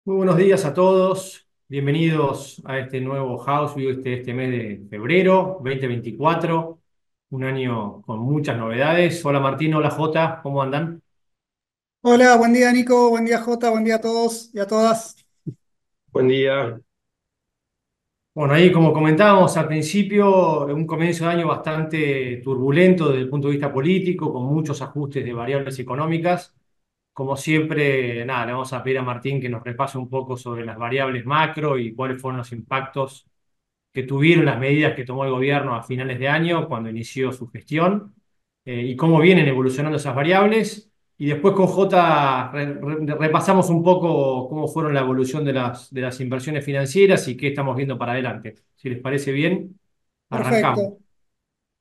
Muy buenos días a todos. Bienvenidos a este nuevo House View este mes de febrero 2024. Un año con muchas novedades. Hola Martín, hola Jota, ¿cómo andan? Hola, buen día Nico, buen día Jota, buen día a todos y a todas. Buen día. Bueno, ahí como comentábamos al principio, un comienzo de año bastante turbulento desde el punto de vista político, con muchos ajustes de variables económicas. Como siempre, nada, le vamos a pedir a Martín que nos repase un poco sobre las variables macro y cuáles fueron los impactos que tuvieron las medidas que tomó el gobierno a finales de año cuando inició su gestión, y cómo vienen evolucionando esas variables. Y después con J repasamos un poco cómo fueron la evolución de las inversiones financieras y qué estamos viendo para adelante. Si les parece bien, arrancamos. Perfecto.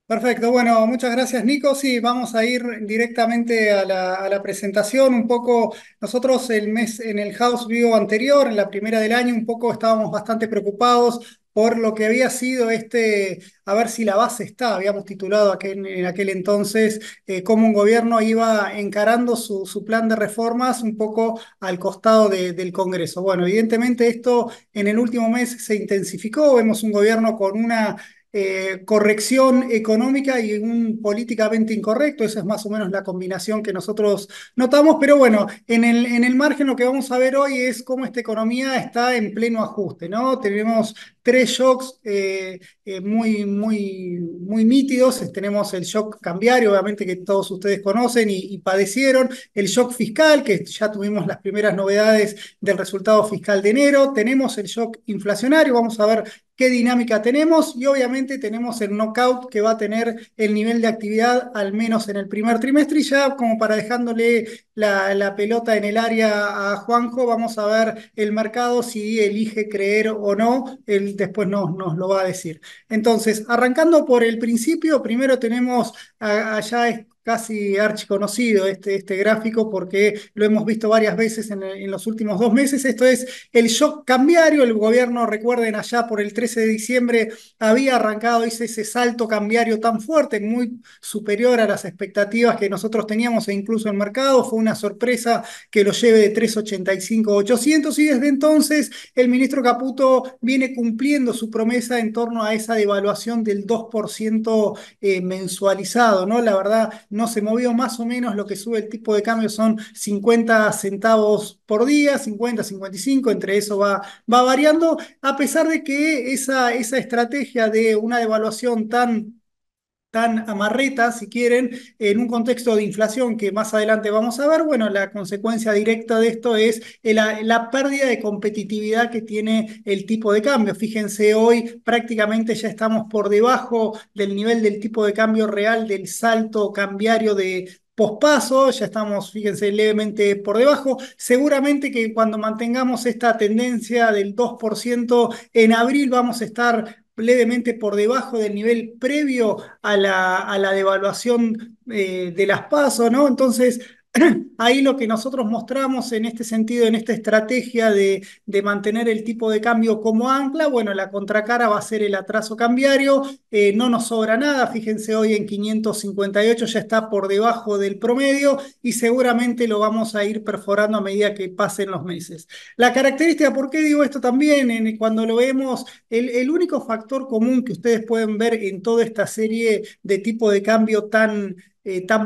Perfecto, bueno, muchas gracias Nico. Sí, vamos a ir directamente a la presentación. Un poco, nosotros el mes en el House View anterior, en la primera del año, un poco estábamos bastante preocupados por lo que había sido a ver si la base está, habíamos titulado en aquel entonces, cómo un gobierno iba encarando su plan de reformas un poco al costado del Congreso. Bueno, evidentemente esto en el último mes se intensificó, vemos un gobierno con una corrección económica y un políticamente incorrecto. Esa es más o menos la combinación que nosotros notamos, pero bueno, en el margen lo que vamos a ver hoy es cómo esta economía está en pleno ajuste, ¿no? Tenemos tres shocks muy nítidos. Tenemos el shock cambiario, obviamente que todos ustedes conocen y padecieron, el shock fiscal, que ya tuvimos las primeras novedades del resultado fiscal de enero, tenemos el shock inflacionario, vamos a ver qué dinámica tenemos y obviamente tenemos el knockout que va a tener el nivel de actividad al menos en el primer trimestre y ya como para dejándole la pelota en el área a Juanjo, vamos a ver el mercado si elige creer o no, él después nos lo va a decir. Entonces, arrancando por el principio, primero tenemos allá es casi archiconocido este gráfico porque lo hemos visto varias veces en los últimos 2 meses. Esto es el shock cambiario. El gobierno, recuerden, allá por el 13 de diciembre había arrancado ese salto cambiario tan fuerte, muy superior a las expectativas que nosotros teníamos e incluso el mercado. Fue una sorpresa que lo lleve de 3,85 a 800 y desde entonces el ministro Caputo viene cumpliendo su promesa en torno a esa devaluación del 2% mensualizado, ¿no? La verdad, no se movió más o menos lo que sube el tipo de cambio, son 50 centavos por día, 50, 55, entre eso va variando, a pesar de que esa estrategia de una devaluación tan amarreta, si quieren, en un contexto de inflación que más adelante vamos a ver, bueno, la consecuencia directa de esto es la pérdida de competitividad que tiene el tipo de cambio. Fíjense, hoy prácticamente ya estamos por debajo del nivel del tipo de cambio real del salto cambiario de pospaso, ya estamos, fíjense, levemente por debajo. Seguramente que cuando mantengamos esta tendencia del 2% en abril vamos a estar levemente por debajo del nivel previo a la devaluación de las PASO, ¿no? Entonces, ahí lo que nosotros mostramos en este sentido, en esta estrategia de mantener el tipo de cambio como ancla, bueno, la contracara va a ser el atraso cambiario, no nos sobra nada, fíjense hoy en 558 ya está por debajo del promedio y seguramente lo vamos a ir perforando a medida que pasen los meses. La característica, ¿por qué digo esto también? Cuando lo vemos, el único factor común que ustedes pueden ver en toda esta serie de tipo de cambio tan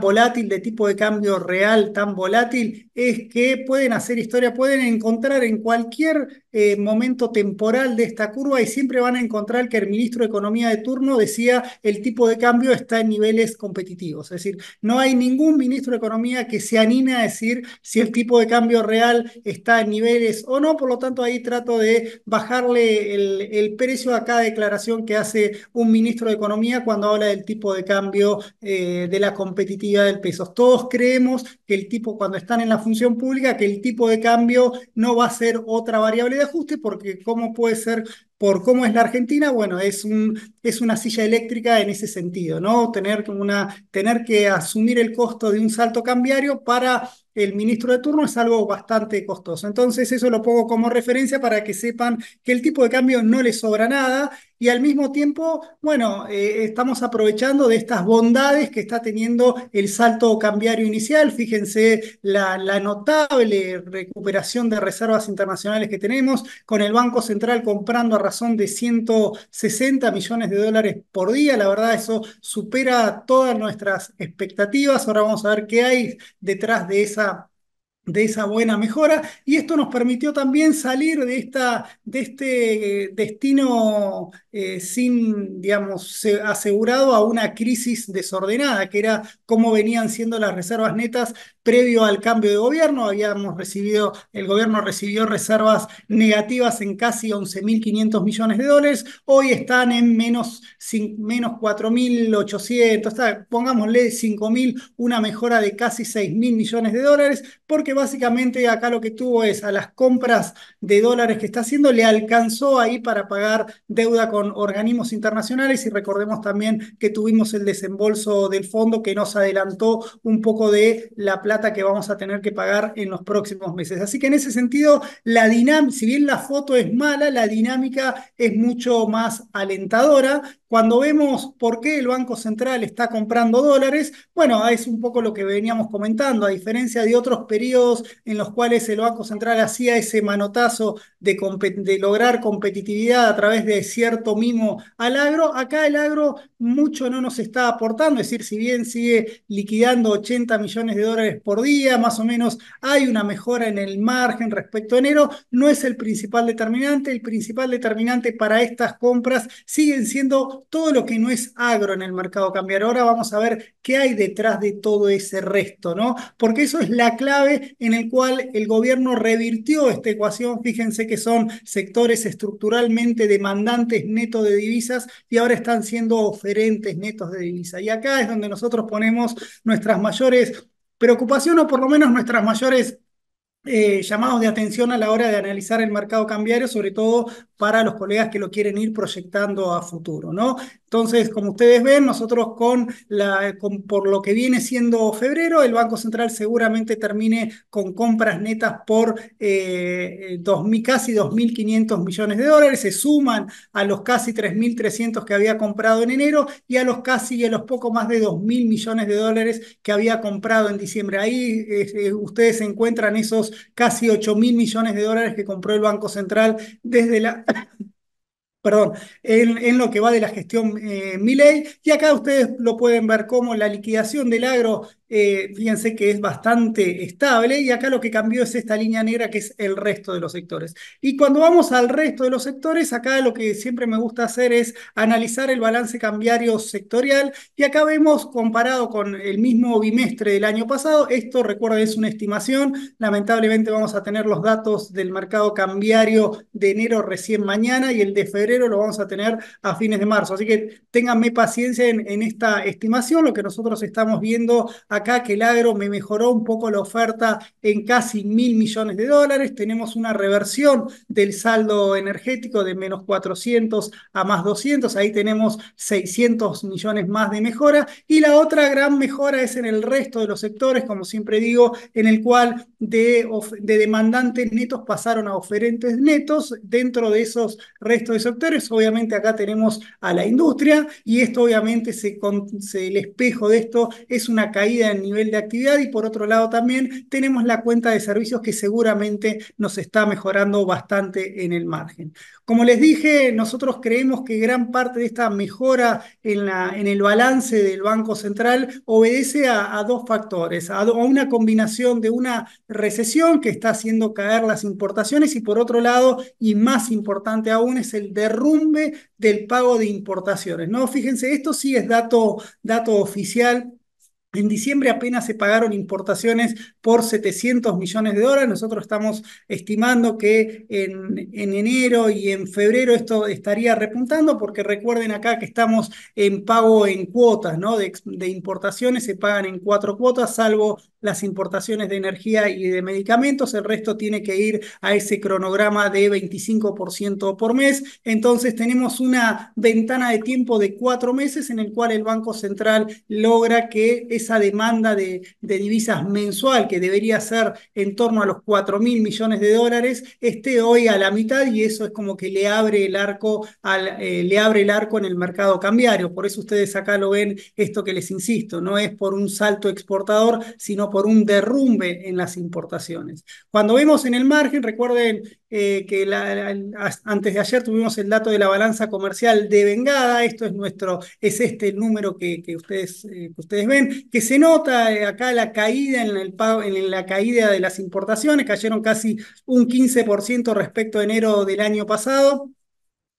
volátil, de tipo de cambio real tan volátil, es que pueden hacer historia, pueden encontrar en cualquier momento temporal de esta curva y siempre van a encontrar que el ministro de Economía de turno decía el tipo de cambio está en niveles competitivos. Es decir, no hay ningún ministro de Economía que se anime a decir si el tipo de cambio real está en niveles o no, por lo tanto ahí trato de bajarle el precio a cada declaración que hace un ministro de Economía cuando habla del tipo de cambio de la competitividad del peso. Todos creemos que el tipo, cuando están en la función pública, que el tipo de cambio no va a ser otra variable de ajuste, porque ¿cómo puede ser por cómo es la Argentina? Bueno, es una silla eléctrica en ese sentido, ¿no? Tener que asumir el costo de un salto cambiario para el ministro de turno es algo bastante costoso. Entonces, eso lo pongo como referencia para que sepan que el tipo de cambio no le sobra nada y al mismo tiempo, bueno, estamos aprovechando de estas bondades que está teniendo el salto cambiario inicial. Fíjense la notable recuperación de reservas internacionales que tenemos, con el Banco Central comprando a razón de 160 millones de dólares por día. La verdad, eso supera todas nuestras expectativas. Ahora vamos a ver qué hay detrás de esa buena mejora, y esto nos permitió también salir de este destino sin, digamos, asegurado a una crisis desordenada, que era cómo venían siendo las reservas netas previo al cambio de gobierno. El gobierno recibió reservas negativas en casi 11.500 millones de dólares, hoy están en menos 4.800, pongámosle 5.000, una mejora de casi 6.000 millones de dólares, porque básicamente acá lo que tuvo es a las compras de dólares que está haciendo, le alcanzó ahí para pagar deuda con organismos internacionales, y recordemos también que tuvimos el desembolso del fondo que nos adelantó un poco de la plata que vamos a tener que pagar en los próximos meses. Así que en ese sentido, si bien la foto es mala, la dinámica es mucho más alentadora. Cuando vemos por qué el Banco Central está comprando dólares, bueno, es un poco lo que veníamos comentando. A diferencia de otros periodos en los cuales el Banco Central hacía ese manotazo de lograr competitividad a través de cierto mimo al agro, acá el agro mucho no nos está aportando. Es decir, si bien sigue liquidando 80 millones de dólares por día, más o menos hay una mejora en el margen respecto a enero, no es el principal determinante. El principal determinante para estas compras siguen siendo todo lo que no es agro en el mercado cambiario. Ahora vamos a ver qué hay detrás de todo ese resto, ¿no? Porque eso es la clave en el cual el gobierno revirtió esta ecuación. Fíjense que son sectores estructuralmente demandantes netos de divisas y ahora están siendo oferentes netos de divisas. Y acá es donde nosotros ponemos nuestras mayores preocupaciones, o por lo menos nuestras mayores llamados de atención a la hora de analizar el mercado cambiario, sobre todo para los colegas que lo quieren ir proyectando a futuro, ¿no? Entonces, como ustedes ven, nosotros por lo que viene siendo febrero, el Banco Central seguramente termine con compras netas por casi 2.500 millones de dólares, se suman a los casi 3.300 que había comprado en enero y a los poco más de 2.000 millones de dólares que había comprado en diciembre. Ahí ustedes encuentran esos casi 8.000 millones de dólares que compró el Banco Central desde perdón, en lo que va de la gestión Milei. Y acá ustedes lo pueden ver como la liquidación del agro, fíjense que es bastante estable, y acá lo que cambió es esta línea negra que es el resto de los sectores. Y cuando vamos al resto de los sectores, acá lo que siempre me gusta hacer es analizar el balance cambiario sectorial, y acá vemos comparado con el mismo bimestre del año pasado. Esto, recuerden, es una estimación. Lamentablemente vamos a tener los datos del mercado cambiario de enero recién mañana, y el de febrero lo vamos a tener a fines de marzo. Así que ténganme paciencia en esta estimación. Lo que nosotros estamos viendo acá, que el agro me mejoró un poco la oferta en casi 1.000 millones de dólares. Tenemos una reversión del saldo energético de menos 400 a más 200. Ahí tenemos 600 millones más de mejora. Y la otra gran mejora es en el resto de los sectores, como siempre digo, en el cual de demandantes netos pasaron a oferentes netos. Dentro de esos restos de sectores, obviamente acá tenemos a la industria, y esto obviamente el espejo de esto es una caída en nivel de actividad, y por otro lado también tenemos la cuenta de servicios que seguramente nos está mejorando bastante en el margen. Como les dije, nosotros creemos que gran parte de esta mejora en el balance del Banco Central obedece a dos factores, a una combinación de una recesión que está haciendo caer las importaciones, y por otro lado, y más importante aún, es el derrumbe del pago de importaciones, ¿no? Fíjense, esto sí es dato oficial. En diciembre apenas se pagaron importaciones por 700 millones de dólares. Nosotros estamos estimando que en enero y en febrero esto estaría repuntando, porque recuerden acá que estamos en pago en cuotas, ¿no? De importaciones se pagan en 4 cuotas, salvo las importaciones de energía y de medicamentos, el resto tiene que ir a ese cronograma de 25% por mes. Entonces tenemos una ventana de tiempo de 4 meses en el cual el Banco Central logra que esa demanda de divisas mensual, que debería ser en torno a los 4.000 millones de dólares, esté hoy a la mitad, y eso es como que le abre el arco en el mercado cambiario. Por eso ustedes acá lo ven, esto que les insisto, no es por un salto exportador, sino por un derrumbe en las importaciones. Cuando vemos en el margen, recuerden que antes de ayer tuvimos el dato de la balanza comercial devengada. Esto es este el número que ustedes ven, que se nota acá la caída en la caída de las importaciones. Cayeron casi un 15% respecto a enero del año pasado.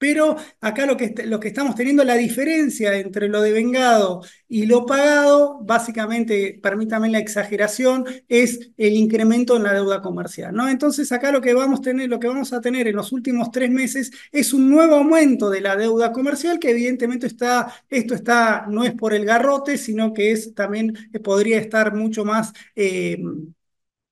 Pero acá lo que estamos teniendo, la diferencia entre lo devengado y lo pagado, básicamente, permítame la exageración, es el incremento en la deuda comercial, ¿no? Entonces acá lo que vamos a tener en los últimos 3 meses es un nuevo aumento de la deuda comercial, que evidentemente no es por el garrote, sino que es también, podría estar mucho más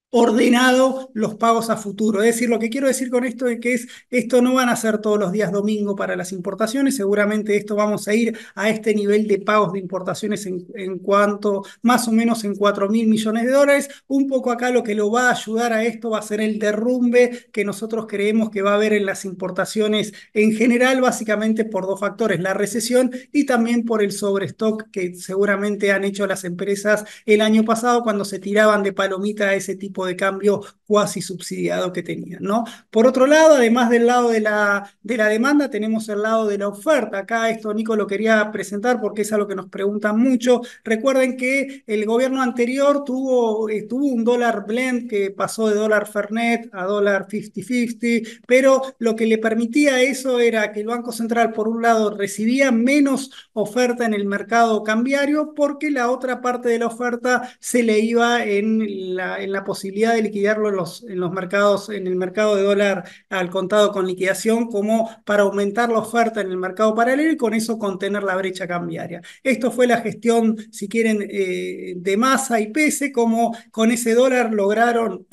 ordenado los pagos a futuro. Es decir, lo que quiero decir con esto es que esto no van a ser todos los días domingo para las importaciones. Seguramente esto vamos a ir a este nivel de pagos de importaciones en cuanto más o menos en 4.000 millones de dólares. Un poco acá lo que lo va a ayudar a esto va a ser el derrumbe que nosotros creemos que va a haber en las importaciones en general, básicamente por dos factores: la recesión y también por el sobrestock que seguramente han hecho las empresas el año pasado, cuando se tiraban de palomita a ese tipo de cambio cuasi subsidiado que tenían, ¿no? Por otro lado, además del lado de la demanda, tenemos el lado de la oferta. Acá esto, Nico, lo quería presentar porque es algo que nos preguntan mucho. Recuerden que el gobierno anterior tuvo un dólar blend que pasó de dólar Fernet a dólar 50-50, pero lo que le permitía eso era que el Banco Central, por un lado, recibía menos oferta en el mercado cambiario, porque la otra parte de la oferta se le iba en la posibilidad de liquidarlo en los mercados, en el mercado de dólar al contado con liquidación, como para aumentar la oferta en el mercado paralelo y con eso contener la brecha cambiaria. Esto fue la gestión, si quieren, de Massa y Pese, como con ese dólar lograron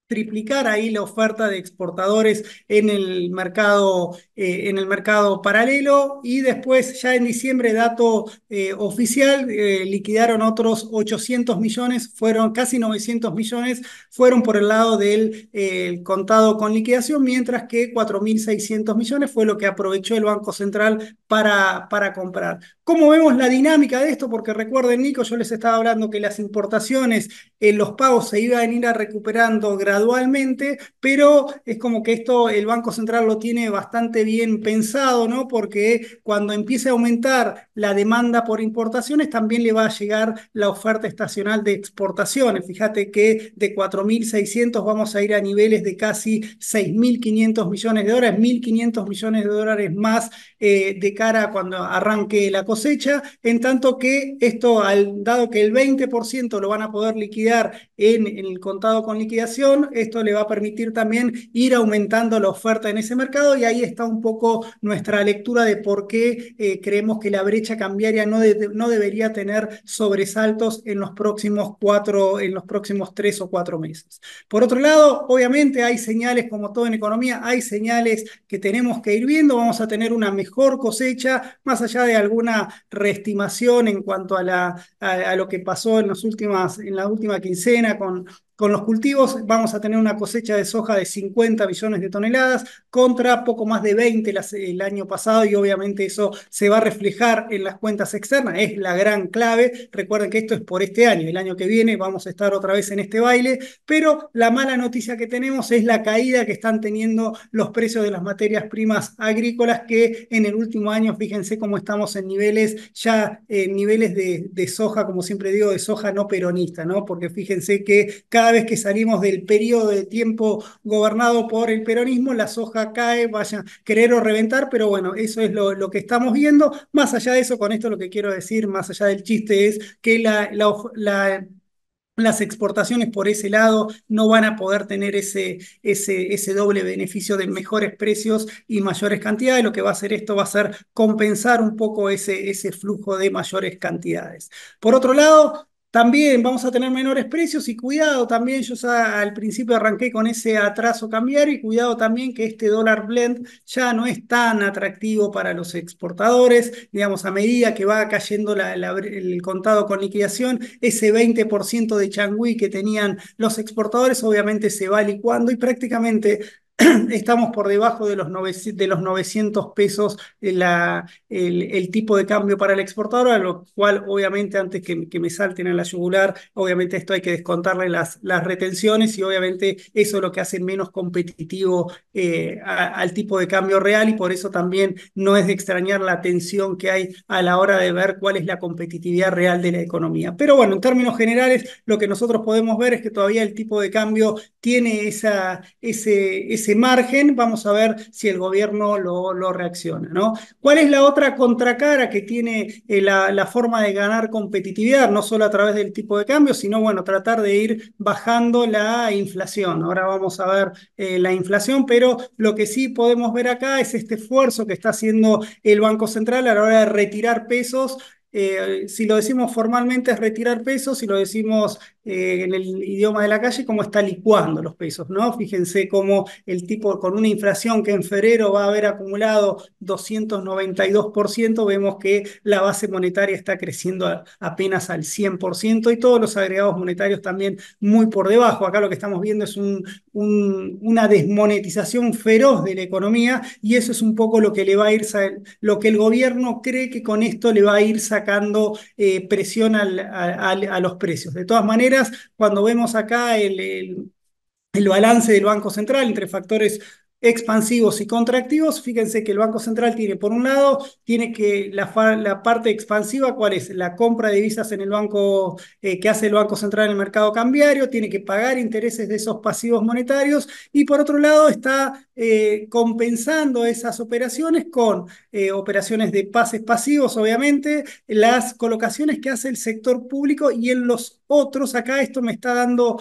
triplicar ahí la oferta de exportadores en el mercado paralelo. Y después, ya en diciembre, dato oficial, liquidaron otros 800 millones, fueron casi 900 millones, fueron por el lado del contado con liquidación, mientras que 4.600 millones fue lo que aprovechó el Banco Central para comprar. ¿Cómo vemos la dinámica de esto? Porque recuerden, Nico, yo les estaba hablando que las importaciones, los pagos se iban a ir recuperando gradualmente, pero es como que esto el Banco Central lo tiene bastante bien pensado, ¿no? Porque cuando empiece a aumentar la demanda por importaciones, también le va a llegar la oferta estacional de exportaciones. Fíjate que de 4.600 vamos a ir a niveles de casi 6.500 millones de dólares, 1.500 millones de dólares más de cara a cuando arranque la cosecha, en tanto que esto, dado que el 20% lo van a poder liquidar en el contado con liquidación, esto le va a permitir también ir aumentando la oferta en ese mercado, y ahí está un poco nuestra lectura de por qué creemos que la brecha cambiaria no debería tener sobresaltos en los próximos 3 o 4 meses. Por otro lado, obviamente hay señales, como todo en economía, hay señales que tenemos que ir viendo. Vamos a tener una mejor cosecha, más allá de alguna reestimación en cuanto a lo que pasó en la última quincena con los cultivos. Vamos a tener una cosecha de soja de 50 millones de toneladas contra poco más de 20 el año pasado, y obviamente eso se va a reflejar en las cuentas externas. Es la gran clave. Recuerden que esto es por este año. El año que viene vamos a estar otra vez en este baile, pero la mala noticia que tenemos es la caída que están teniendo los precios de las materias primas agrícolas, que en el último año, fíjense cómo estamos en niveles de soja, como siempre digo, de soja no peronista, ¿no? Porque fíjense que cada vez que salimos del periodo de tiempo gobernado por el peronismo, la soja cae, vaya a querer o reventar, pero bueno, eso es lo que estamos viendo. Más allá de eso, con esto lo que quiero decir, más allá del chiste, es que las exportaciones por ese lado no van a poder tener ese doble beneficio de mejores precios y mayores cantidades. Lo que va a hacer esto va a ser compensar un poco ese flujo de mayores cantidades. Por otro lado, También vamos a tener menores precios y cuidado también, yo ya al principio arranqué con ese atraso cambiario y cuidado también que este dólar blend ya no es tan atractivo para los exportadores, digamos, a medida que va cayendo el contado con liquidación, ese 20% de changüí que tenían los exportadores obviamente se va licuando y prácticamente estamos por debajo de de los 900 pesos el tipo de cambio para el exportador, a lo cual obviamente antes que me salten a la yugular, obviamente esto hay que descontarle las retenciones y obviamente eso es lo que hace menos competitivo al tipo de cambio real y por eso también no es de extrañar la tensión que hay a la hora de ver cuál es la competitividad real de la economía. Pero bueno, en términos generales, lo que nosotros podemos ver es que todavía el tipo de cambio tiene ese margen, vamos a ver si el gobierno lo reacciona, ¿no? ¿Cuál es la otra contracara que tiene la forma de ganar competitividad, no solo a través del tipo de cambio, sino, bueno, tratar de ir bajando la inflación? Ahora vamos a ver la inflación, pero lo que sí podemos ver acá es este esfuerzo que está haciendo el Banco Central a la hora de retirar pesos. Si lo decimos formalmente es retirar pesos, si lo decimos en el idioma de la calle, cómo está licuando los pesos, ¿no? Fíjense cómo el tipo, con una inflación que en febrero va a haber acumulado 292%, vemos que la base monetaria está creciendo apenas al 100% y todos los agregados monetarios también muy por debajo. Acá lo que estamos viendo es una desmonetización feroz de la economía y eso es un poco lo que le va a ir, lo que el gobierno cree que con esto le va a ir sacando presión a los precios. De todas maneras, cuando vemos acá el balance del Banco Central entre factores expansivos y contractivos, fíjense que el Banco Central tiene, por un lado, tiene que la parte expansiva, ¿cuál es? La compra de divisas en el banco que hace el Banco Central en el mercado cambiario, tiene que pagar intereses de esos pasivos monetarios y por otro lado está compensando esas operaciones con operaciones de pases pasivos, obviamente, las colocaciones que hace el sector público y en los otros, acá esto me está dando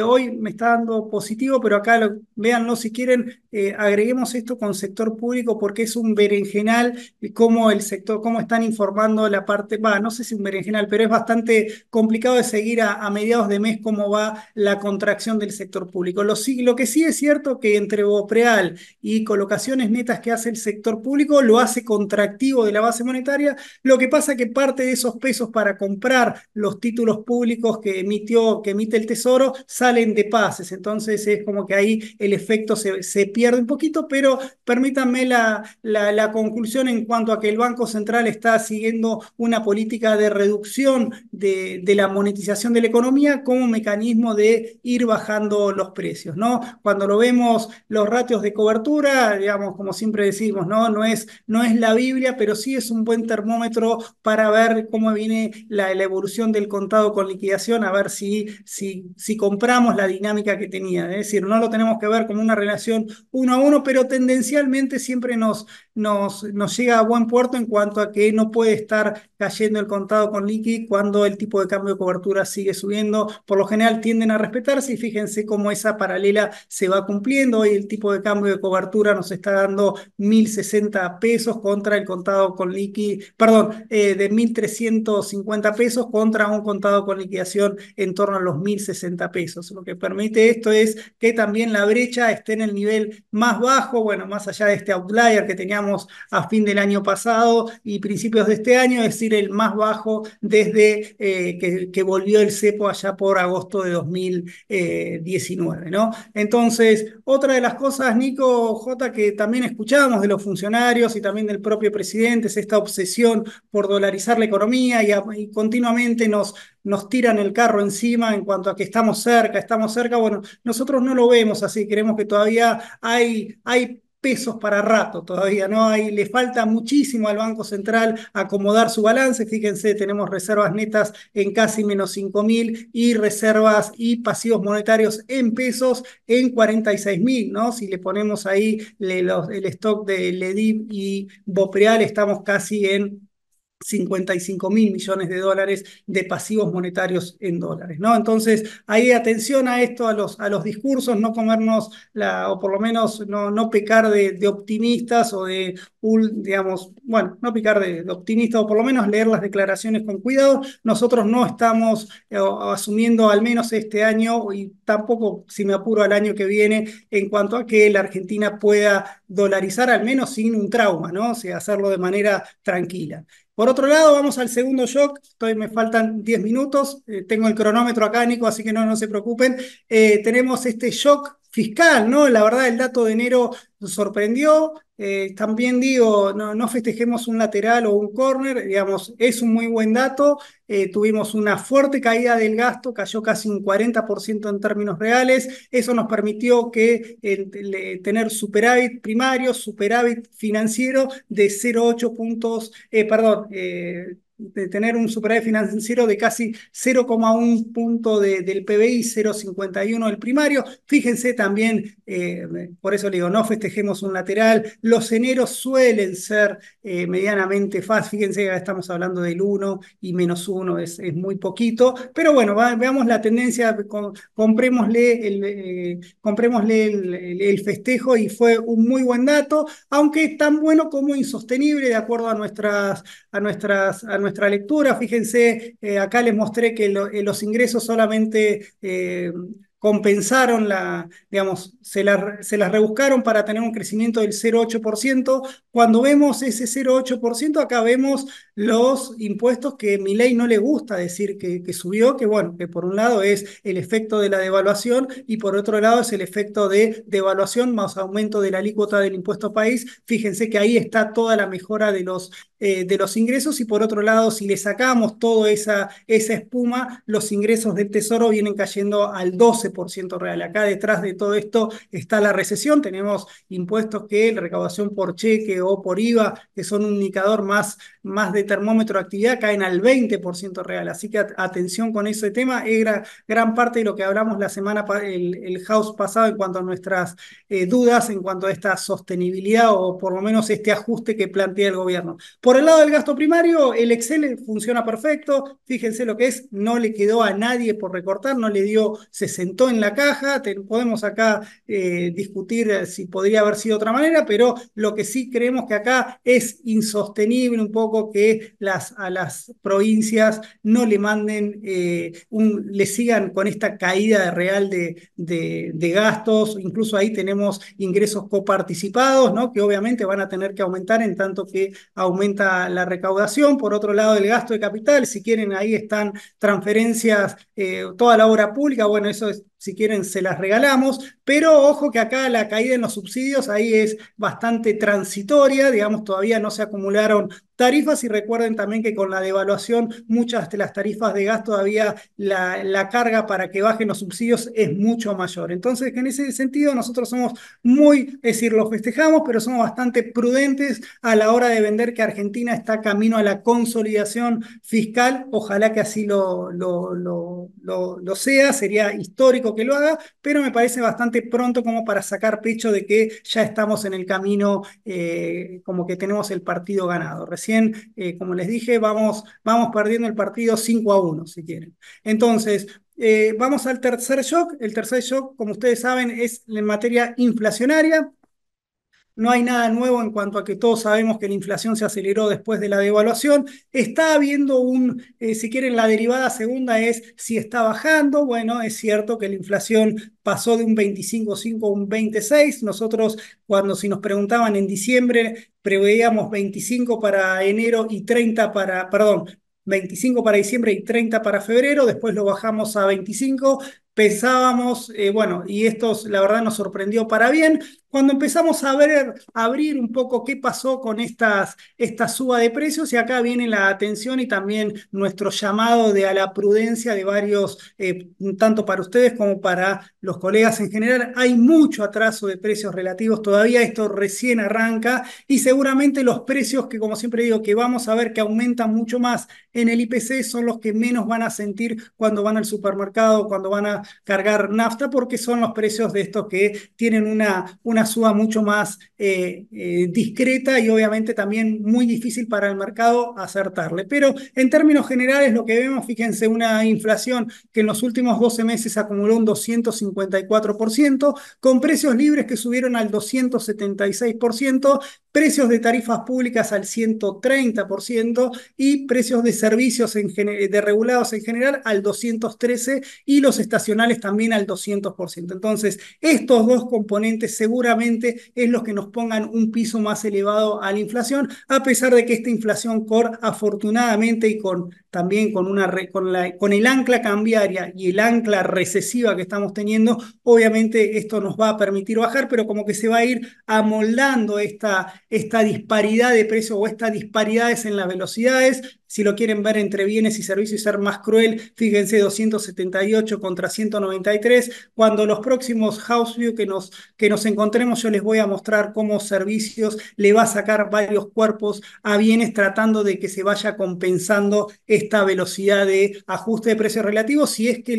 hoy me está dando positivo, pero acá véanlo si quieren, agreguemos esto con sector público porque es un berenjenal cómo el sector, cómo están informando la parte, no sé si un berenjenal, pero es bastante complicado de seguir a mediados de mes cómo va la contracción del sector público. Lo que sí es cierto que entre Bopreal y colocaciones netas que hace el sector público lo hace contractivo de la base monetaria, lo que pasa que parte de esos pesos para comprar los títulos públicos que emite el Tesoro salen de pases, entonces es como que ahí el efecto se pierde un poquito, pero permítanme la conclusión en cuanto a que el Banco Central está siguiendo una política de reducción de la monetización de la economía como mecanismo de ir bajando los precios, ¿no? Cuando lo vemos, los ratios de cobertura, digamos, como siempre decimos, no es la Biblia, pero sí es un buen termómetro para ver cómo viene la evolución del contado con liquidación, a ver si compramos la dinámica que tenía. Es decir, no lo tenemos que ver como una relación uno a uno, pero tendencialmente siempre nos llega a buen puerto en cuanto a que no puede estar cayendo el contado con liqui cuando el tipo de cambio de cobertura sigue subiendo. Por lo general tienden a respetarse y fíjense cómo esa paralela se va cumpliendo. Hoy el tipo de cambio de cobertura nos está dando 1.060 pesos contra el contado con liqui, perdón, de 1.350 pesos contra un contado con liquidación en torno a los 1.060 pesos. Lo que permite esto es que también la brecha esté en el nivel más bajo, bueno, más allá de este outlier que teníamos a fin del año pasado y principios de este año, es decir, el más bajo desde que volvió el cepo allá por agosto de 2019, ¿no? Entonces, otra de las cosas, Nico, J, que también escuchamos de los funcionarios y también del propio presidente, es esta obsesión por dolarizar la economía y continuamente nos tiran el carro encima en cuanto a que estamos cerca. Bueno, nosotros no lo vemos así, creemos que todavía hay pesos para rato todavía, ¿no? Le falta muchísimo al Banco Central acomodar su balance. Fíjense, tenemos reservas netas en casi menos 5.000 y reservas y pasivos monetarios en pesos en 46.000, ¿no? Si le ponemos ahí el stock de LEDIV y Bopreal, estamos casi en $55.000 millones de pasivos monetarios en dólares, ¿no? Entonces, ahí atención a esto, a los discursos, no comernos o por lo menos no pecar de optimistas o digamos, bueno, no pecar de optimistas o por lo menos leer las declaraciones con cuidado. Nosotros no estamos asumiendo, al menos este año, y tampoco, si me apuro, al año que viene, en cuanto a que la Argentina pueda dolarizar, al menos sin un trauma, ¿no? O sea, hacerlo de manera tranquila. Por otro lado, vamos al segundo shock. Me faltan 10 minutos. Tengo el cronómetro acá, Nico, así que no se preocupen. Tenemos este shock fiscal, ¿no? La verdad, el dato de enero nos sorprendió. También digo, no festejemos un lateral o un córner, digamos, es un muy buen dato. Tuvimos una fuerte caída del gasto, cayó casi un 40% en términos reales. Eso nos permitió tener superávit primario, superávit financiero de 0,8 puntos, perdón, de tener un superávit financiero de casi 0,1 punto del PBI, 0,51 del primario. Fíjense también, por eso le digo, no festejemos un lateral. Los eneros suelen ser medianamente fáciles. Fíjense que estamos hablando del 1 y -1, es muy poquito. Pero bueno, veamos la tendencia, comprémosle el festejo y fue un muy buen dato, aunque tan bueno como insostenible de acuerdo a nuestra lectura. Fíjense, acá les mostré que los ingresos solamente compensaron digamos, se las rebuscaron para tener un crecimiento del 0,8%. Cuando vemos ese 0,8%, acá vemos los impuestos que Milei no le gusta decir que subió, que bueno, que por un lado es el efecto de la devaluación y por otro lado es el efecto de devaluación más aumento de la alícuota del impuesto país. Fíjense que ahí está toda la mejora de los ingresos y por otro lado, si le sacamos toda esa espuma, los ingresos del Tesoro vienen cayendo al 12% real. Acá detrás de todo esto está la recesión, tenemos impuestos que la recaudación por cheque o por IVA, que son un indicador más de termómetro de actividad, caen al 20% real. Así que atención con ese tema, era gran parte de lo que hablamos el house pasado en cuanto a nuestras dudas en cuanto a esta sostenibilidad o por lo menos este ajuste que plantea el gobierno. Por el lado del gasto primario, el Excel funciona perfecto. Fíjense lo que es, no le quedó a nadie por recortar, no le dio, se sentó en la caja. Podemos acá discutir si podría haber sido de otra manera, pero lo que sí creemos que acá es insostenible un poco que a las provincias no le manden, le sigan con esta caída real de gastos. Incluso ahí tenemos ingresos coparticipados, ¿no? Que obviamente van a tener que aumentar en tanto que aumenta la recaudación. Por otro lado, el gasto de capital, si quieren, ahí están transferencias, toda la obra pública, bueno, eso es, si quieren se las regalamos, pero ojo que acá la caída en los subsidios ahí es bastante transitoria, digamos, todavía no se acumularon tarifas y recuerden también que con la devaluación muchas de las tarifas de gas todavía la carga para que bajen los subsidios es mucho mayor. Entonces, en ese sentido nosotros somos es decir, lo festejamos, pero somos bastante prudentes a la hora de vender que Argentina está camino a la consolidación fiscal. Ojalá que así lo sea, sería histórico que lo haga, pero me parece bastante pronto como para sacar pecho de que ya estamos en el camino, como que tenemos el partido ganado. Recién, como les dije, vamos perdiendo el partido 5-1, si quieren. Entonces, vamos al tercer shock. El tercer shock, como ustedes saben, es en materia inflacionaria. No hay nada nuevo en cuanto a que todos sabemos que la inflación se aceleró después de la devaluación. Está habiendo si quieren, la derivada segunda es si está bajando. Bueno, es cierto que la inflación pasó de un 25,5 a un 26. Nosotros, si nos preguntaban en diciembre, preveíamos 25 para enero y 30 perdón, 25 para diciembre y 30 para febrero, después lo bajamos a 25, pensábamos, bueno, y esto la verdad nos sorprendió para bien. Cuando empezamos a abrir un poco qué pasó con esta suba de precios, y acá viene la atención y también nuestro llamado a la prudencia de varios, tanto para ustedes como para los colegas en general. Hay mucho atraso de precios relativos, todavía esto recién arranca y seguramente los precios que, como siempre digo, que vamos a ver que aumentan mucho más en el IPC son los que menos van a sentir cuando van al supermercado, cuando van cargar nafta porque son los precios de estos que tienen una suba mucho más discreta y obviamente también muy difícil para el mercado acertarle. Pero en términos generales lo que vemos, fíjense, una inflación que en los últimos 12 meses acumuló un 254%, con precios libres que subieron al 276%, precios de tarifas públicas al 130% y precios de servicios de regulados en general al 213% y los estacionales también al 200%. Entonces, estos dos componentes seguramente es los que nos pongan un piso más elevado a la inflación, a pesar de que esta inflación core, afortunadamente, y también con el ancla cambiaria y el ancla recesiva que estamos teniendo, obviamente esto nos va a permitir bajar, pero como que se va a ir amoldando esta disparidad de precios o estas disparidades en las velocidades. Si lo quieren ver entre bienes y servicios y ser más cruel, fíjense 278 contra 193. Cuando los próximos house view que nos encontremos, yo les voy a mostrar cómo servicios le va a sacar varios cuerpos a bienes tratando de que se vaya compensando esta velocidad de ajuste de precios relativos si es que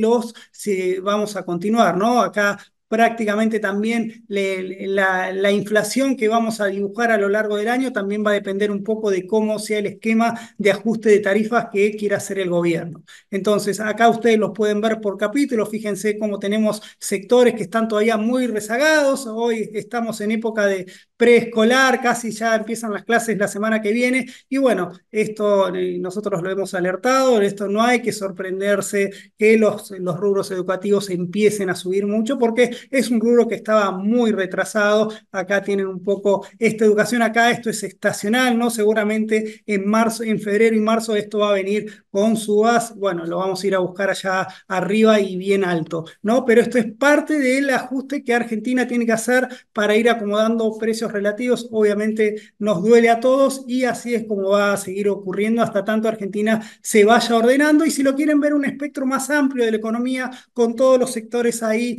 vamos a continuar, ¿no? Acá prácticamente también la inflación que vamos a dibujar a lo largo del año también va a depender un poco de cómo sea el esquema de ajuste de tarifas que quiera hacer el gobierno. Entonces, acá ustedes los pueden ver por capítulo, fíjense cómo tenemos sectores que están todavía muy rezagados, hoy estamos en época de preescolar, casi ya empiezan las clases la semana que viene, y bueno, esto nosotros lo hemos alertado, esto no hay que sorprenderse que los rubros educativos empiecen a subir mucho, porque es un rubro que estaba muy retrasado. Acá tienen un poco esta educación, acá esto es estacional, ¿no? Seguramente en febrero y marzo esto va a venir con subas, bueno, lo vamos a ir a buscar allá arriba y bien alto, ¿no? Pero esto es parte del ajuste que Argentina tiene que hacer para ir acomodando precios relativos. Obviamente nos duele a todos y así es como va a seguir ocurriendo hasta tanto Argentina se vaya ordenando. Y si lo quieren ver un espectro más amplio de la economía con todos los sectores ahí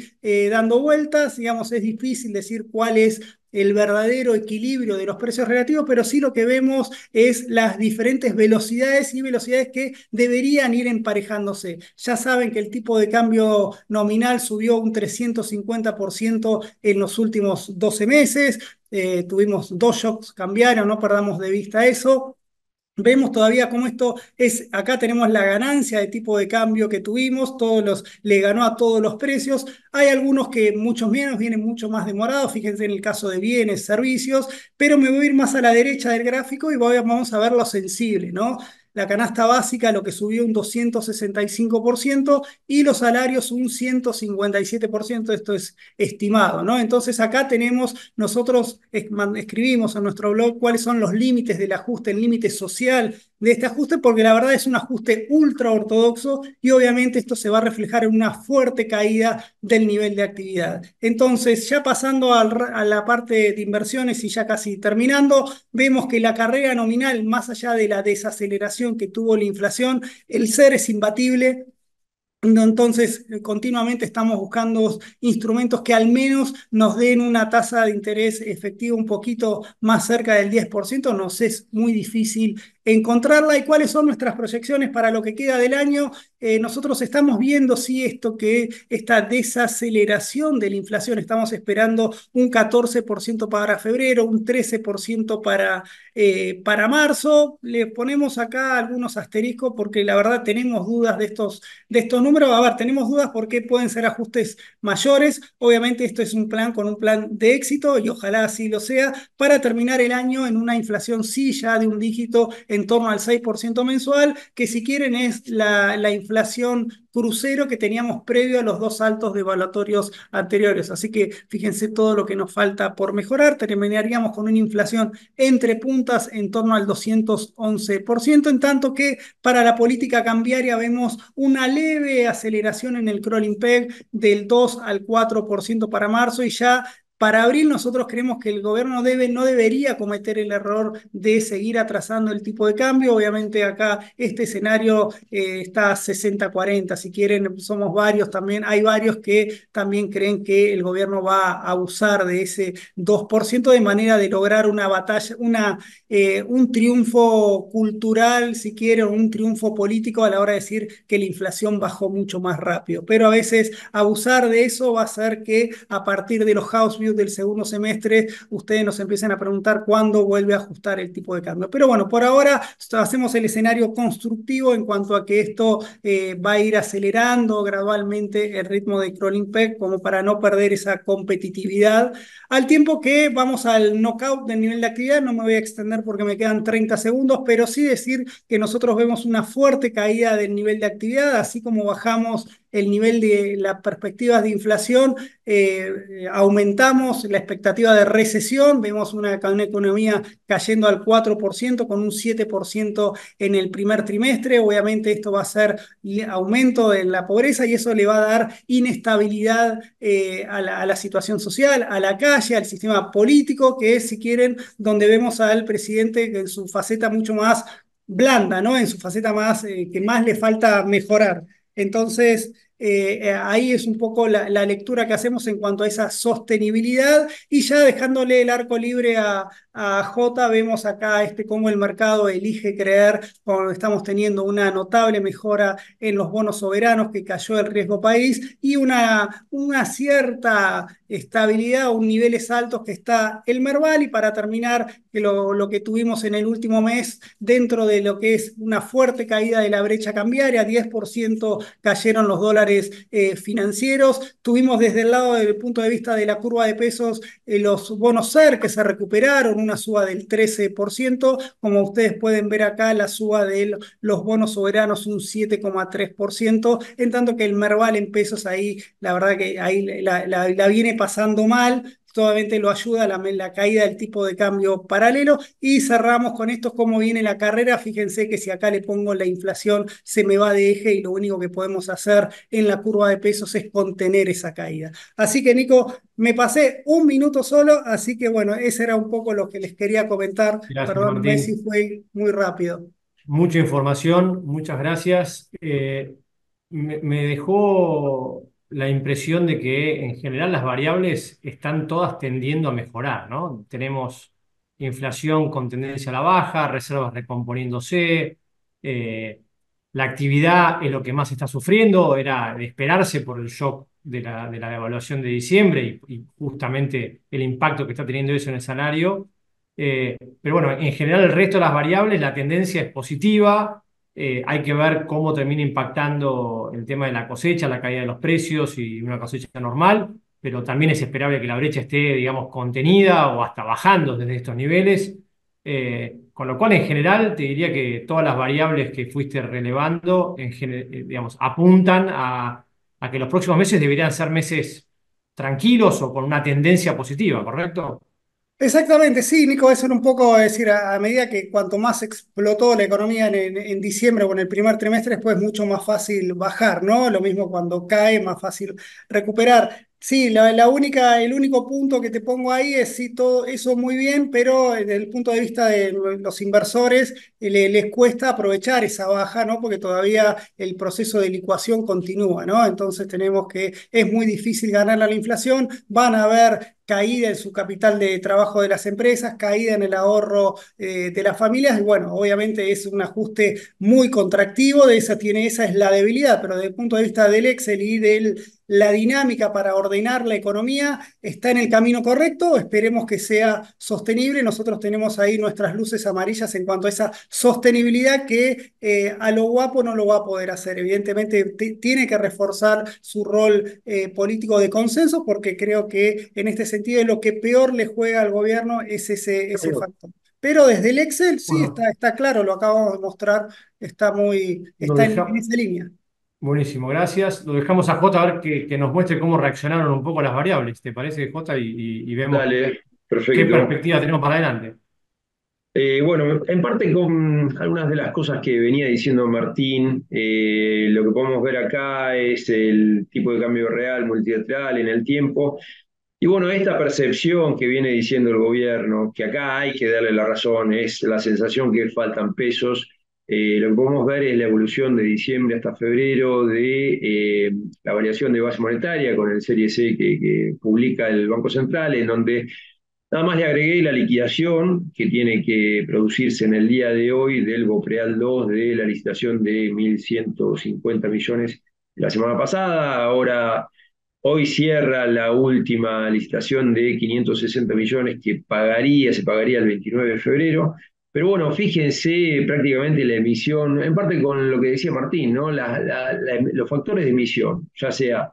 dando vueltas, digamos, es difícil decir cuál es el verdadero equilibrio de los precios relativos, pero sí lo que vemos es las diferentes velocidades y velocidades que deberían ir emparejándose. Ya saben que el tipo de cambio nominal subió un 350% en los últimos 12 meses, tuvimos dos shocks cambiarios, no perdamos de vista eso. Vemos todavía cómo esto es, acá tenemos la ganancia de tipo de cambio que tuvimos, le ganó a todos los precios. Hay algunos que muchos menos, vienen mucho más demorados, fíjense en el caso de bienes, servicios, pero me voy a ir más a la derecha del gráfico y vamos a ver lo sensible, ¿no? La canasta básica, lo que subió un 265% y los salarios un 157%, esto es estimado, ¿no? Entonces acá nosotros escribimos en nuestro blog cuáles son los límites del ajuste, el límite social de este ajuste, porque la verdad es un ajuste ultra ortodoxo y obviamente esto se va a reflejar en una fuerte caída del nivel de actividad. Entonces, ya pasando a la parte de inversiones y ya casi terminando, vemos que la carrera nominal, más allá de la desaceleración que tuvo la inflación, el ser es imbatible. Entonces, continuamente estamos buscando instrumentos que al menos nos den una tasa de interés efectivo un poquito más cerca del 10%. Nos es muy difícil encontrarla. ¿Y cuáles son nuestras proyecciones para lo que queda del año? Nosotros estamos viendo, sí, esta desaceleración de la inflación. Estamos esperando un 14% para febrero, un 13% para marzo. Le ponemos acá algunos asteriscos porque la verdad tenemos dudas de estos números. A ver, tenemos dudas porque pueden ser ajustes mayores. Obviamente esto es un plan con un plan de éxito y ojalá así lo sea para terminar el año en una inflación sí ya de un dígito en torno al 6% mensual, que si quieren es la inflación crucero que teníamos previo a los dos saltos devaluatorios anteriores. Así que fíjense todo lo que nos falta por mejorar. Terminaríamos con una inflación entre puntas en torno al 211%, en tanto que para la política cambiaria vemos una leve aceleración en el crawling peg del 2 al 4% para marzo y ya Para abril nosotros creemos que el gobierno no debería cometer el error de seguir atrasando el tipo de cambio. Obviamente acá este escenario está 60-40, si quieren, somos varios también. Hay varios que también creen que el gobierno va a abusar de ese 2% de manera de lograr una batalla, un triunfo cultural, si quieren, un triunfo político a la hora de decir que la inflación bajó mucho más rápido. Pero a veces abusar de eso va a hacer que a partir de los house views del segundo semestre ustedes nos empiecen a preguntar cuándo vuelve a ajustar el tipo de cambio. Pero bueno, por ahora hacemos el escenario constructivo en cuanto a que esto va a ir acelerando gradualmente el ritmo de crawling peg como para no perder esa competitividad. Al tiempo que vamos al knockout del nivel de actividad, no me voy a extender porque me quedan 30 segundos, pero sí decir que nosotros vemos una fuerte caída del nivel de actividad, así como bajamos el nivel de las perspectivas de inflación, aumentamos la expectativa de recesión, vemos una economía cayendo al 4% con un 7% en el primer trimestre. Obviamente esto va a ser aumento de la pobreza y eso le va a dar inestabilidad a la situación social, a la calle, al sistema político, que es, si quieren, donde vemos al presidente en su faceta mucho más blanda, ¿no? En su faceta más que más le falta mejorar. Entonces, ahí es un poco la lectura que hacemos en cuanto a esa sostenibilidad y ya dejándole el arco libre a J, vemos acá cómo el mercado elige creer cuando estamos teniendo una notable mejora en los bonos soberanos que cayó el riesgo país y una cierta estabilidad o niveles altos que está el Merval y para terminar que lo que tuvimos en el último mes dentro de lo que es una fuerte caída de la brecha cambiaria, 10% cayeron los dólares financieros, tuvimos desde el lado del punto de vista de la curva de pesos los bonos SER que se recuperaron, una suba del 13%, como ustedes pueden ver acá la suba de los bonos soberanos un 7,3%, en tanto que el Merval en pesos ahí, la verdad que ahí la viene pasando mal, solamente lo ayuda la caída del tipo de cambio paralelo. Y cerramos con esto, cómo viene la carrera. Fíjense que si acá le pongo la inflación, se me va de eje y lo único que podemos hacer en la curva de pesos es contener esa caída. Así que, Nico, me pasé un minuto solo, así que bueno, ese era un poco lo que les quería comentar. Gracias, Perdónenme si Martín. fue muy rápido. Mucha información, muchas gracias. Me dejó la impresión de que en general las variables están todas tendiendo a mejorar, ¿no? Tenemos inflación con tendencia a la baja, reservas recomponiéndose, eh, la actividad es lo que más está sufriendo, era de esperarse por el shock de la devaluación de diciembre y justamente el impacto que está teniendo eso en el salario. Pero bueno, en general el resto de las variables, la tendencia es positiva. Hay que ver cómo termina impactando el tema de la cosecha, la caída de los precios y una cosecha normal, pero también es esperable que la brecha esté, digamos, contenida o hasta bajando desde estos niveles. Con lo cual, en general, te diría que todas las variables que fuiste relevando, digamos, apuntan a que los próximos meses deberían ser meses tranquilos o con una tendencia positiva, ¿correcto? Exactamente, sí, Nico, eso era un poco decir, a medida que cuanto más explotó la economía en diciembre o en el primer trimestre, después es mucho más fácil bajar, ¿no? Lo mismo cuando cae, más fácil recuperar. Sí, el único punto que te pongo ahí es sí, todo eso muy bien, pero desde el punto de vista de los inversores, les cuesta aprovechar esa baja, ¿no? Porque todavía el proceso de licuación continúa, ¿no? Entonces tenemos que, es muy difícil ganar la inflación, van a haber caída en su capital de trabajo de las empresas, caída en el ahorro de las familias, y bueno, obviamente es un ajuste muy contractivo, esa es la debilidad, pero desde el punto de vista del Excel y de la dinámica para ordenar la economía está en el camino correcto, esperemos que sea sostenible, nosotros tenemos ahí nuestras luces amarillas en cuanto a esa sostenibilidad que a lo guapo no lo va a poder hacer, evidentemente tiene que reforzar su rol político de consenso porque creo que en este sentido lo que peor le juega al gobierno es ese factor. Pero desde el Excel sí Bueno, está claro, lo acabamos de mostrar, lo está en dejamos. esa línea. Buenísimo, gracias. Lo dejamos a Jota a ver que nos muestre cómo reaccionaron un poco las variables. ¿Te parece, Jota? Y vemos Dale, qué perfecto. perspectiva tenemos para adelante. Bueno, en parte con algunas de las cosas que venía diciendo Martín, lo que podemos ver acá es el tipo de cambio real multilateral en el tiempo. Y bueno, esta percepción que viene diciendo el gobierno, que acá hay que darle la razón, es la sensación que faltan pesos. Lo que podemos ver es la evolución de diciembre hasta febrero de la variación de base monetaria con el Serie C que publica el Banco Central, en donde nada más le agregué la liquidación que tiene que producirse en el día de hoy del BOPREAL 2 de la licitación de 1.150 millones la semana pasada. Ahora, hoy cierra la última licitación de 560 millones que se pagaría el 29 de febrero. Pero bueno, fíjense prácticamente la emisión, en parte con lo que decía Martín, ¿no? Los factores de emisión, ya sea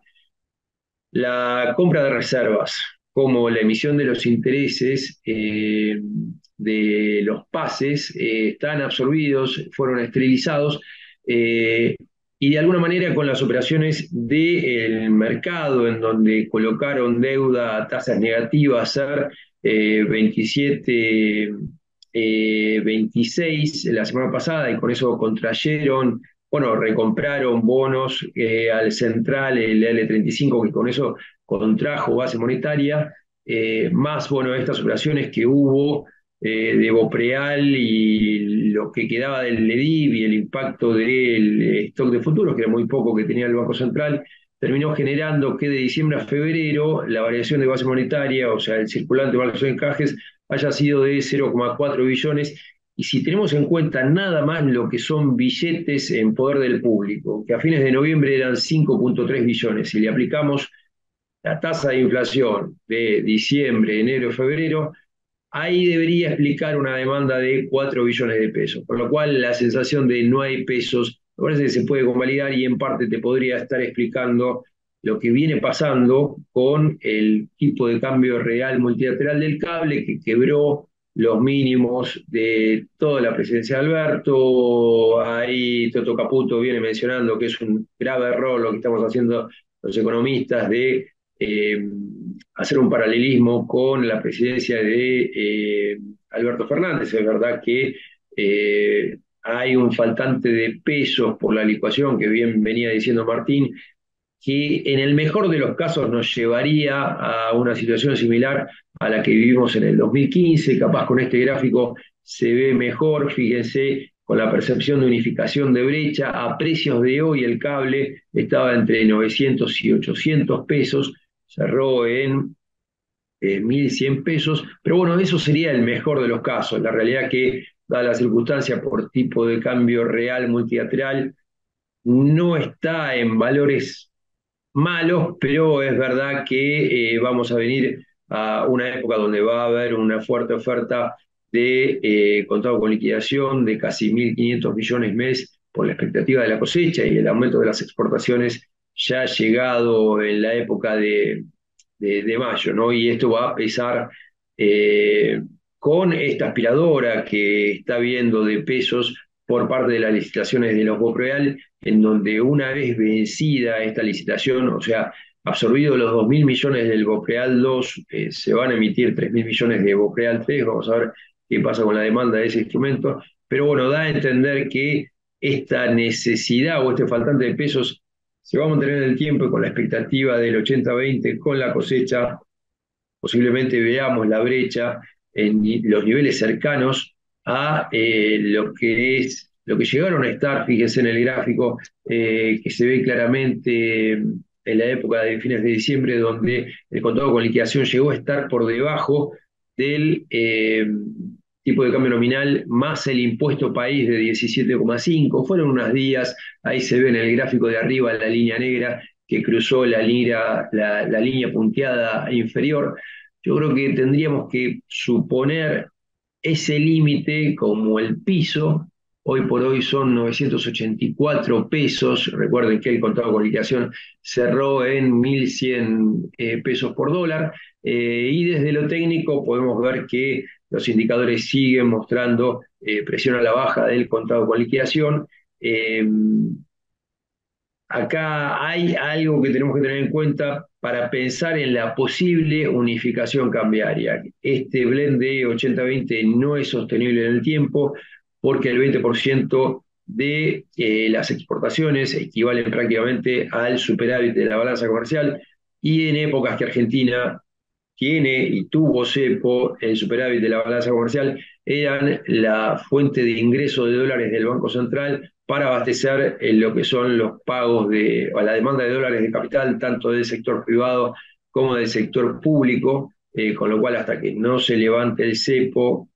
la compra de reservas, como la emisión de los intereses de los pases, están absorbidos, fueron esterilizados, eh, y de alguna manera con las operaciones del mercado, en donde colocaron deuda a tasas negativas, ser 27, 26 la semana pasada, y con eso contrayeron, bueno, recompraron bonos al central, el L35, que con eso contrajo base monetaria, más, bueno, estas operaciones que hubo de Bopreal y lo que quedaba del LEDIV y el impacto del stock de futuros, que era muy poco que tenía el Banco Central, terminó generando que de diciembre a febrero la variación de base monetaria, o sea, el circulante de de encajes, haya sido de 0,4 billones. Y si tenemos en cuenta nada más lo que son billetes en poder del público, que a fines de noviembre eran 5,3 billones, si le aplicamos la tasa de inflación de diciembre, enero, febrero, ahí debería explicar una demanda de 4 billones de pesos. Por lo cual la sensación de no hay pesos, me parece que se puede convalidar y en parte te podría estar explicando lo que viene pasando con el tipo de cambio real multilateral del cable que quebró los mínimos de toda la presidencia de Alberto. Ahí Toto Caputo viene mencionando que es un grave error lo que estamos haciendo los economistas de hacer un paralelismo con la presidencia de Alberto Fernández. Es verdad que hay un faltante de pesos por la licuación, que bien venía diciendo Martín, que en el mejor de los casos nos llevaría a una situación similar a la que vivimos en el 2015. Capaz con este gráfico se ve mejor, fíjense, con la percepción de unificación de brecha. A precios de hoy el cable estaba entre 900 y 800 pesos, cerró en 1.100 pesos, pero bueno, eso sería el mejor de los casos. La realidad que, dada la circunstancia por tipo de cambio real multilateral, no está en valores malos, pero es verdad que vamos a venir a una época donde va a haber una fuerte oferta de contado con liquidación de casi 1.500 millones mes por la expectativa de la cosecha y el aumento de las exportaciones ya llegado en la época de mayo, ¿no? Y esto va a pesar eh, con esta aspiradora que está viendo de pesos por parte de las licitaciones de los BOPREAL, en donde una vez vencida esta licitación, o sea, absorbidos los 2.000 millones del BOPREAL 2, se van a emitir 3.000 millones de BOPREAL 3, vamos a ver qué pasa con la demanda de ese instrumento, pero bueno, da a entender que esta necesidad o este faltante de pesos se va a mantener en el tiempo y con la expectativa del 80-20 con la cosecha, posiblemente veamos la brecha en los niveles cercanos a lo que llegaron a estar, fíjense en el gráfico, que se ve claramente en la época de fines de diciembre, donde el contado con liquidación llegó a estar por debajo del tipo de cambio nominal más el impuesto país de 17,5. Fueron unos días, ahí se ve en el gráfico de arriba la línea negra que cruzó la línea punteada inferior. Yo creo que tendríamos que suponer ese límite como el piso. Hoy por hoy son 984 pesos. Recuerden que el contado con liquidación cerró en 1.100 pesos por dólar. Y desde lo técnico podemos ver que los indicadores siguen mostrando presión a la baja del contado con liquidación. Eh, Acá hay algo que tenemos que tener en cuenta para pensar en la posible unificación cambiaria. Este blend de 80-20 no es sostenible en el tiempo porque el 20% de las exportaciones equivalen prácticamente al superávit de la balanza comercial, y en épocas que Argentina tiene y tuvo cepo, el superávit de la balanza comercial, eran la fuente de ingreso de dólares del Banco Central para abastecer lo que son los pagos o la demanda de dólares de capital, tanto del sector privado como del sector público, con lo cual hasta que no se levante el cepo,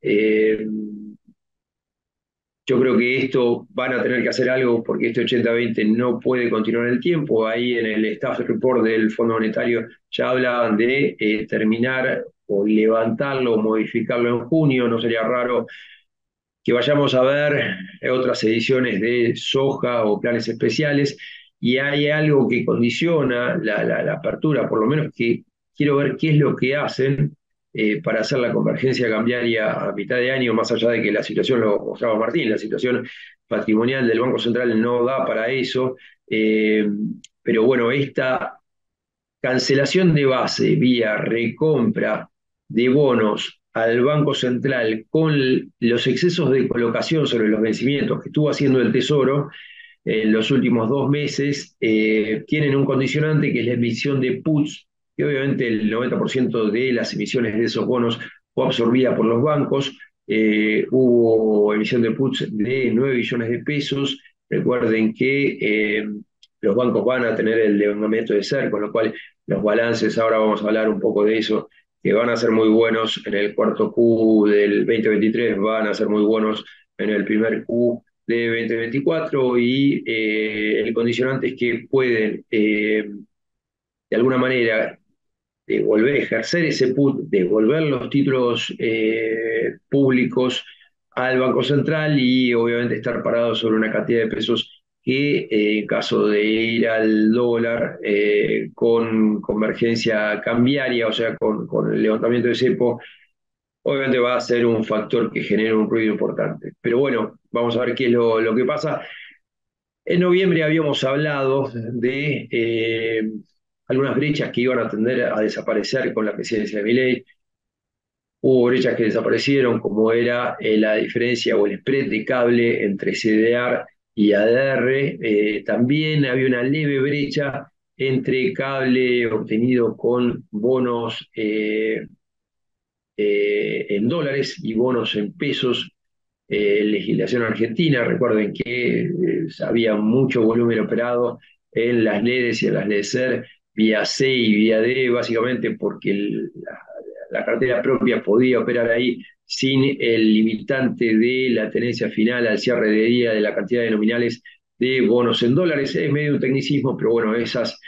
yo creo que esto van a tener que hacer algo porque este 80-20 no puede continuar en el tiempo. Ahí en el staff report del Fondo Monetario ya hablaban de terminar o levantarlo o modificarlo en junio. No sería raro que vayamos a ver otras ediciones de soja o planes especiales. Y hay algo que condiciona la apertura, por lo menos que quiero ver qué es lo que hacen para hacer la convergencia cambiaria a mitad de año, más allá de que la situación, lo mostraba Martín, la situación patrimonial del Banco Central no da para eso. eh, pero bueno, esta cancelación de base vía recompra de bonos al Banco Central con los excesos de colocación sobre los vencimientos que estuvo haciendo el Tesoro en los últimos 2 meses, tienen un condicionante que es la emisión de puts, que obviamente el 90% de las emisiones de esos bonos fue absorbida por los bancos. Hubo emisión de puts de 9 billones de pesos. Recuerden que los bancos van a tener el levantamiento de SER, con lo cual los balances, ahora vamos a hablar un poco de eso, que van a ser muy buenos en el cuarto Q del 2023, van a ser muy buenos en el primer Q de 2024 y el condicionante es que pueden de alguna manera volver a ejercer ese put, devolver los títulos públicos al Banco Central y obviamente estar parados sobre una cantidad de pesos que en caso de ir al dólar con convergencia cambiaria, o sea, con el levantamiento de cepo, obviamente va a ser un factor que genera un ruido importante. Pero bueno, vamos a ver qué es lo que pasa. En noviembre habíamos hablado de algunas brechas que iban a tender a desaparecer con la presidencia de Milei. Hubo brechas que desaparecieron, como era la diferencia o el spread de cable entre CDR y ADR. También había una leve brecha entre cable obtenido con bonos en dólares y bonos en pesos. Legislación argentina, recuerden que había mucho volumen operado en las LEDs y en las LEDSER vía C y vía D, básicamente porque la cartera propia podía operar ahí sin el limitante de la tenencia final al cierre de día de la cantidad de nominales de bonos en dólares. Es medio un tecnicismo, pero bueno, esas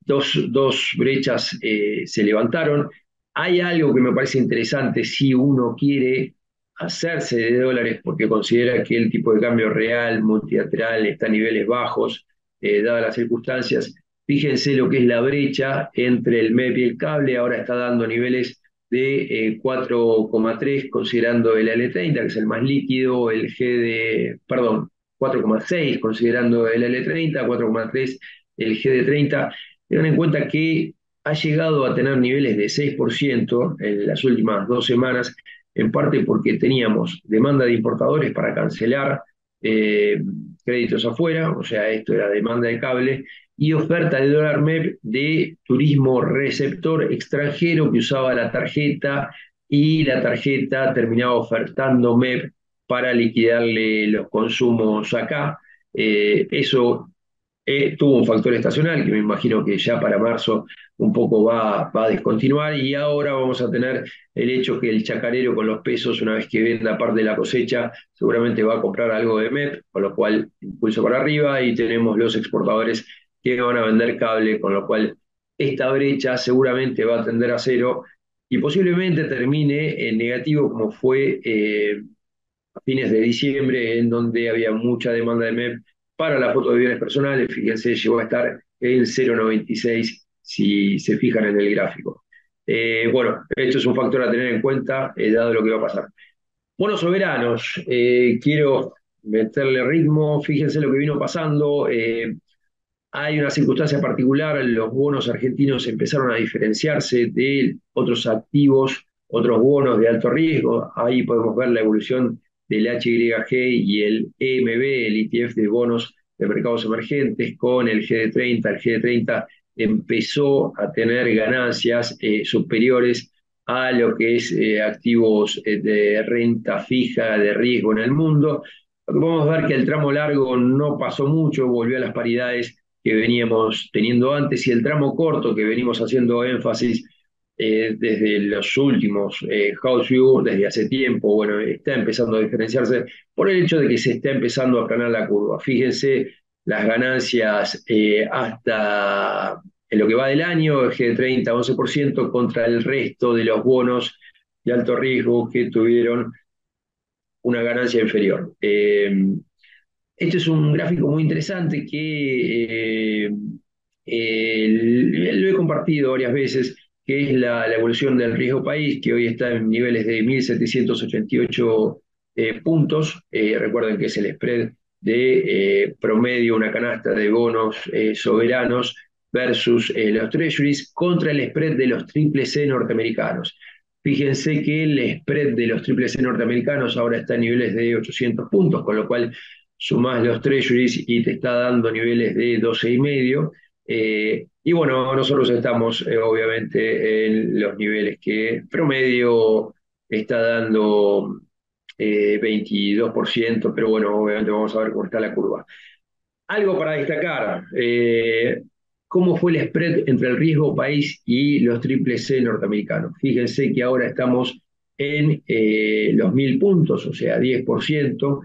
dos brechas se levantaron. Hay algo que me parece interesante si uno quiere hacerse de dólares porque considera que el tipo de cambio real multilateral está a niveles bajos, dadas las circunstancias. Fíjense lo que es la brecha entre el MEP y el cable, ahora está dando niveles de 4,3 considerando el L30, que es el más líquido, el perdón, 4,6 considerando el L30, 4,3 el GD30. Tengan en cuenta que ha llegado a tener niveles de 6% en las últimas 2 semanas, en parte porque teníamos demanda de importadores para cancelar eh, créditos afuera, o sea, esto era demanda de cable, y oferta de dólar MEP de turismo receptor extranjero que usaba la tarjeta y la tarjeta terminaba ofertando MEP para liquidarle los consumos acá. Eso tuvo un factor estacional que me imagino que ya para marzo un poco va a descontinuar y ahora vamos a tener el hecho que el chacarero con los pesos, una vez que venda parte de la cosecha, seguramente va a comprar algo de MEP, con lo cual impulso para arriba y tenemos los exportadores que van a vender cable, con lo cual esta brecha seguramente va a tender a cero y posiblemente termine en negativo como fue a fines de diciembre, en donde había mucha demanda de MEP para la foto de bienes personales. Fíjense, llegó a estar en 0,96 si se fijan en el gráfico. Bueno, esto es un factor a tener en cuenta, dado lo que va a pasar. Bonos soberanos, quiero meterle ritmo, fíjense lo que vino pasando. Hay una circunstancia particular, los bonos argentinos empezaron a diferenciarse de otros activos, otros bonos de alto riesgo. Ahí podemos ver la evolución del HYG y el EMB, el ETF de bonos de mercados emergentes, con el GD30. El GD30 empezó a tener ganancias superiores a lo que es activos de renta fija de riesgo en el mundo. Vamos a ver que el tramo largo no pasó mucho, volvió a las paridades que veníamos teniendo antes, y el tramo corto, que venimos haciendo énfasis desde los últimos house view, desde hace tiempo, bueno, está empezando a diferenciarse por el hecho de que se está empezando a aplanar la curva. Fíjense las ganancias hasta en lo que va del año, eje de 30, 11% contra el resto de los bonos de alto riesgo que tuvieron una ganancia inferior. Este es un gráfico muy interesante que lo he compartido varias veces, que es la evolución del riesgo país, que hoy está en niveles de 1.788 puntos. Recuerden que es el spread de promedio, una canasta de bonos soberanos versus los treasuries contra el spread de los triple C norteamericanos. Fíjense que el spread de los triple C norteamericanos ahora está en niveles de 800 puntos, con lo cual sumás los treasuries y te está dando niveles de 12,5. Y bueno, nosotros estamos obviamente en los niveles que promedio está dando 22%, pero bueno, obviamente vamos a ver cómo está la curva. Algo para destacar, ¿cómo fue el spread entre el riesgo país y los triple C norteamericanos? Fíjense que ahora estamos en los 1.000 puntos, o sea, 10%.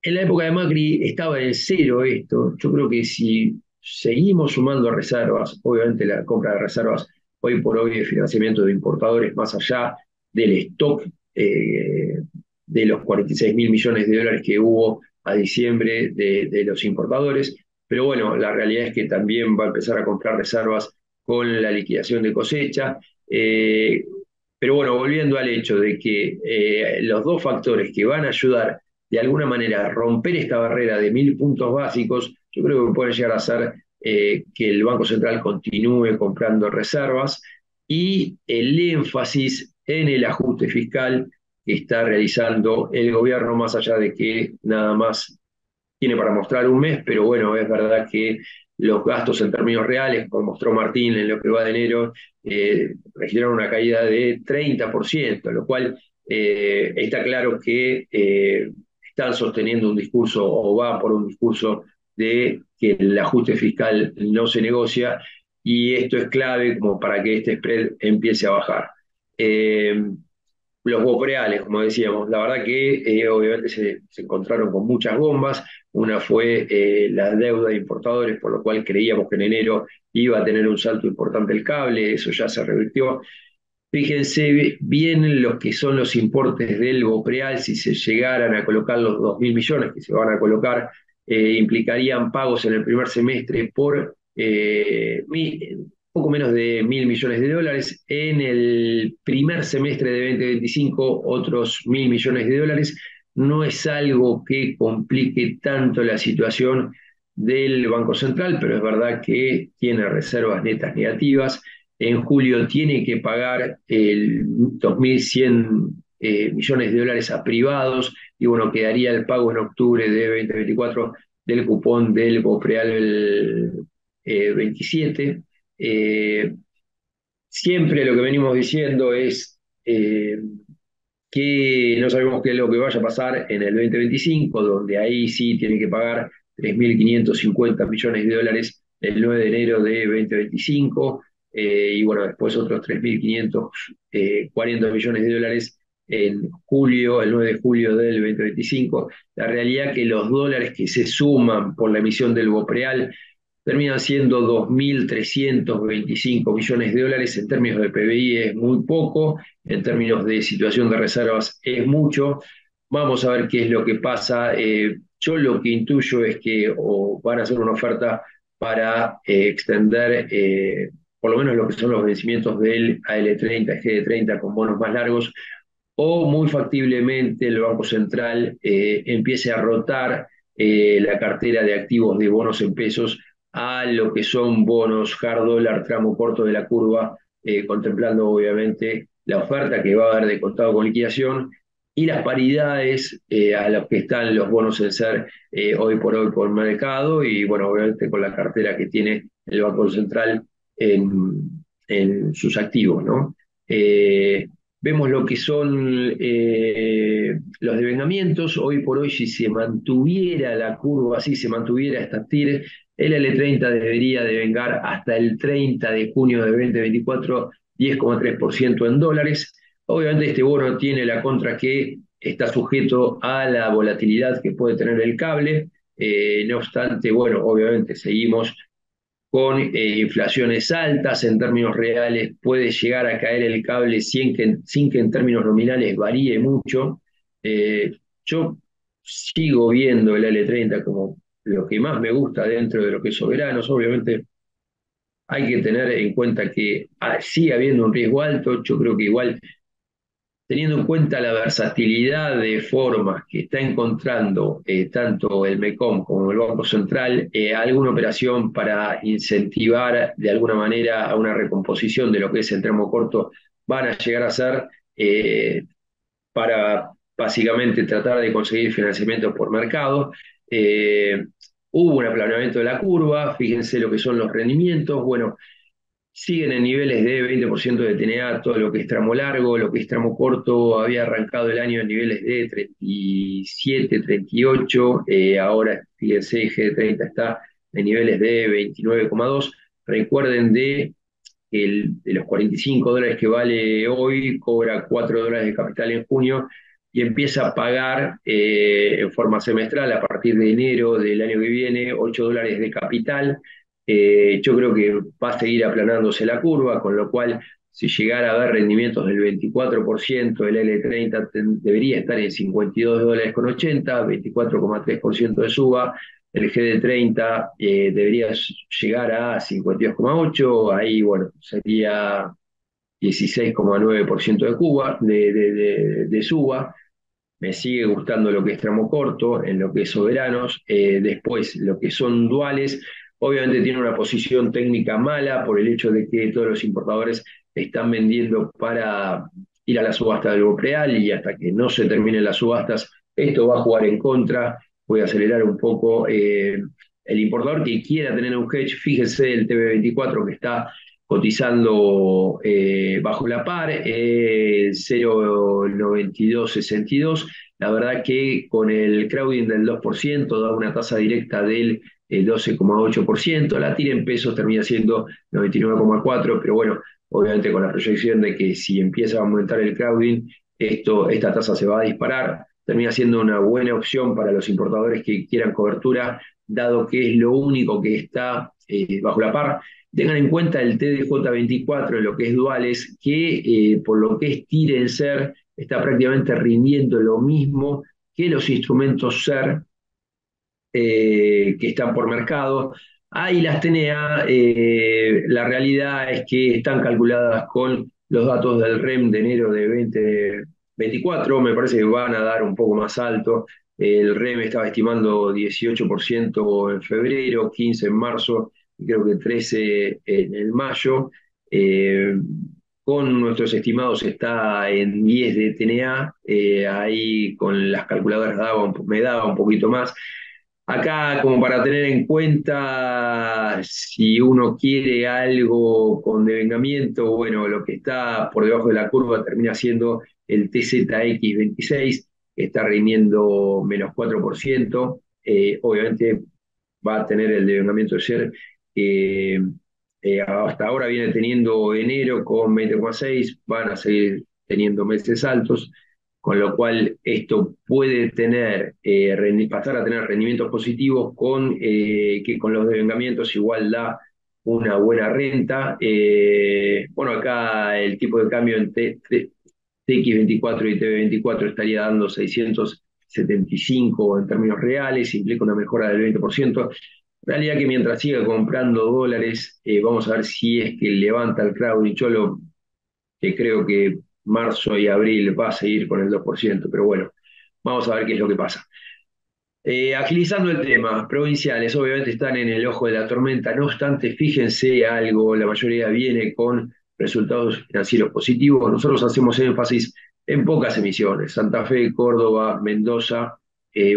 En la época de Macri estaba en cero esto. Yo creo que si seguimos sumando reservas, obviamente la compra de reservas hoy por hoy de financiamiento de importadores, más allá del stock de los 46.000 millones de dólares que hubo a diciembre de los importadores, pero bueno, la realidad es que también va a empezar a comprar reservas con la liquidación de cosecha. Pero bueno, volviendo al hecho de que los dos factores que van a ayudar de alguna manera a romper esta barrera de 1.000 puntos básicos, yo creo que puede llegar a ser que el Banco Central continúe comprando reservas, y el énfasis en el ajuste fiscal que está realizando el gobierno, más allá de que nada más tiene para mostrar un mes, pero bueno, es verdad que los gastos en términos reales, como mostró Martín en lo que va de enero, registraron una caída de 30%, lo cual está claro que están sosteniendo un discurso, o va por un discurso de que el ajuste fiscal no se negocia, y esto es clave como para que este spread empiece a bajar. Los bopreales, como decíamos, la verdad que obviamente se encontraron con muchas bombas. Una fue la deuda de importadores, por lo cual creíamos que en enero iba a tener un salto importante el cable, eso ya se revirtió. Fíjense bien los que son los importes del bopreal. Si se llegaran a colocar los 2.000 millones que se van a colocar, implicarían pagos en el primer semestre por poco menos de 1.000 millones de dólares. En el primer semestre de 2025, otros 1.000 millones de dólares. No es algo que complique tanto la situación del Banco Central, pero es verdad que tiene reservas netas negativas. En julio tiene que pagar el 2.100 millones de dólares a privados, y bueno, quedaría el pago en octubre de 2024 del cupón del Bopreal 27. Siempre lo que venimos diciendo es que no sabemos qué es lo que vaya a pasar en el 2025, donde ahí sí tiene que pagar 3.550 millones de dólares el 9 de enero de 2025, y bueno, después otros 3.540 millones de dólares en julio, el 9 de julio del 2025. La realidad es que los dólares que se suman por la emisión del Bopreal terminan siendo 2.325 millones de dólares. En términos de PBI es muy poco, en términos de situación de reservas es mucho. Vamos a ver qué es lo que pasa. Yo lo que intuyo es que o van a hacer una oferta para extender por lo menos lo que son los vencimientos del AL30, GD30 con bonos más largos, o muy factiblemente el Banco Central empiece a rotar la cartera de activos de bonos en pesos a lo que son bonos hard dollar, tramo corto de la curva, contemplando obviamente la oferta que va a haber de contado con liquidación y las paridades a las que están los bonos en ser hoy por mercado, y bueno, obviamente con la cartera que tiene el Banco Central en sus activos, ¿no? Eh, Vemos lo que son los devengamientos. Hoy por hoy, si se mantuviera la curva así, se mantuviera esta TIR, el L30 debería devengar hasta el 30 de junio de 2024 10,3% en dólares. Obviamente este bono tiene la contra que está sujeto a la volatilidad que puede tener el cable. No obstante, bueno, obviamente seguimos con inflaciones altas en términos reales, puede llegar a caer el cable sin que en términos nominales varíe mucho. Yo sigo viendo el L30 como lo que más me gusta dentro de lo que es soberanos. Obviamente hay que tener en cuenta que sigue habiendo un riesgo alto. Yo creo que igual, teniendo en cuenta la versatilidad de formas que está encontrando tanto el MECOM como el Banco Central, alguna operación para incentivar de alguna manera a una recomposición de lo que es el tramo corto van a llegar a ser para básicamente tratar de conseguir financiamiento por mercado. Eh, Hubo un aplanamiento de la curva, fíjense lo que son los rendimientos. Bueno, siguen en niveles de 20% de TNA, todo lo que es tramo largo, lo que es tramo corto, había arrancado el año en niveles de 37, 38, ahora fíjense, G30 está en niveles de 29,2. Recuerden de los $45 que vale hoy, cobra $4 de capital en junio y empieza a pagar en forma semestral a partir de enero del año que viene $8 de capital. Yo creo que va a seguir aplanándose la curva, con lo cual si llegara a haber rendimientos del 24%, el L30 debería estar en $52,80, 24,3% de suba. El GD30 debería llegar a 52,8, ahí bueno, sería 16,9% de Cuba, de suba. Me sigue gustando lo que es tramo corto, en lo que es soberanos. Después, lo que son duales, obviamente tiene una posición técnica mala por el hecho de que todos los importadores están vendiendo para ir a la subasta del Bopreal y hasta que no se terminen las subastas, esto va a jugar en contra. Voy a acelerar un poco. El importador que quiera tener un hedge, fíjese el TB24 que está cotizando bajo la par, 0,9262. La verdad que con el crowding del 2% da una tasa directa del 12,8%. La tira en pesos termina siendo 99,4%, pero bueno, obviamente con la proyección de que si empieza a aumentar el crowding, esta tasa se va a disparar. Termina siendo una buena opción para los importadores que quieran cobertura, dado que es lo único que está bajo la par. Tengan en cuenta el TDJ24, lo que es duales, que por lo que es TIR en SER, está prácticamente rindiendo lo mismo que los instrumentos SER que están por mercado. Ahí las TNA, la realidad es que están calculadas con los datos del REM de enero de 2024, me parece que van a dar un poco más alto. El REM estaba estimando 18% en febrero, 15% en marzo y creo que 13% en el mayo. Eh, con nuestros estimados está en 10 de TNA, ahí con las calculadoras me daba un poquito más. Acá, como para tener en cuenta, si uno quiere algo con devengamiento, bueno, lo que está por debajo de la curva termina siendo el TZX26, que está rindiendo -4%. Obviamente va a tener el devengamiento de ser, eh, hasta ahora viene teniendo enero con 20,6, van a seguir teniendo meses altos, con lo cual esto puede tener, pasar a tener rendimientos positivos que con los devengamientos igual da una buena renta. Bueno, acá el tipo de cambio en TX24 y TV24 estaría dando 675 en términos reales, implica una mejora del 20%. Realidad que mientras siga comprando dólares, vamos a ver si es que levanta el crowd y Cholo, que creo que marzo y abril va a seguir con el 2%, pero bueno, vamos a ver qué es lo que pasa. Agilizando el tema, provinciales obviamente están en el ojo de la tormenta, no obstante, fíjense algo, la mayoría viene con resultados financieros positivos. Nosotros hacemos énfasis en pocas emisiones, Santa Fe, Córdoba, Mendoza,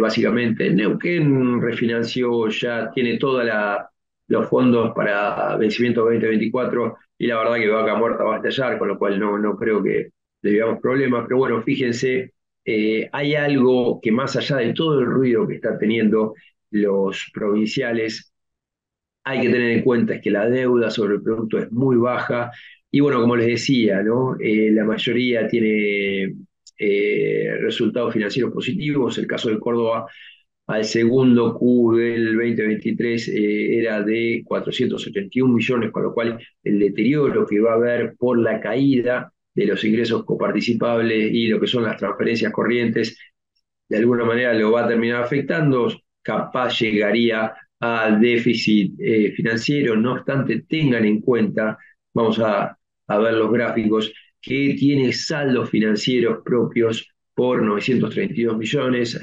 básicamente. Neuquén refinanció, ya tiene toda los fondos para vencimiento 2024 y la verdad que vaca muerta va a estallar, con lo cual no creo que tengamos problemas. Pero bueno, fíjense, hay algo que más allá de todo el ruido que están teniendo los provinciales, hay que tener en cuenta es que la deuda sobre el producto es muy baja y bueno, como les decía, ¿no? La mayoría tiene resultados financieros positivos. El caso de Córdoba al segundo Q del 2023 era de 481 millones, con lo cual el deterioro que va a haber por la caída de los ingresos coparticipables y lo que son las transferencias corrientes de alguna manera lo va a terminar afectando, capaz llegaría al déficit financiero, no obstante tengan en cuenta, vamos a ver los gráficos, que tiene saldos financieros propios por 932 millones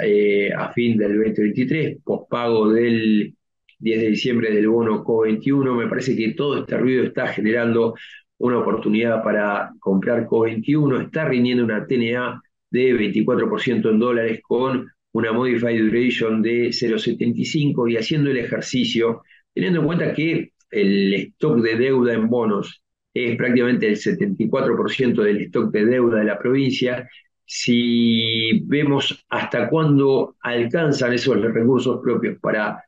a fin del 2023, pospago del 10 de diciembre del bono CO21. Me parece que todo este ruido está generando una oportunidad para comprar CO21, está rindiendo una TNA de 24% en dólares con una Modified Duration de 0,75 y haciendo el ejercicio, teniendo en cuenta que el stock de deuda en bonos es prácticamente el 74% del stock de deuda de la provincia. Si vemos hasta cuándo alcanzan esos recursos propios para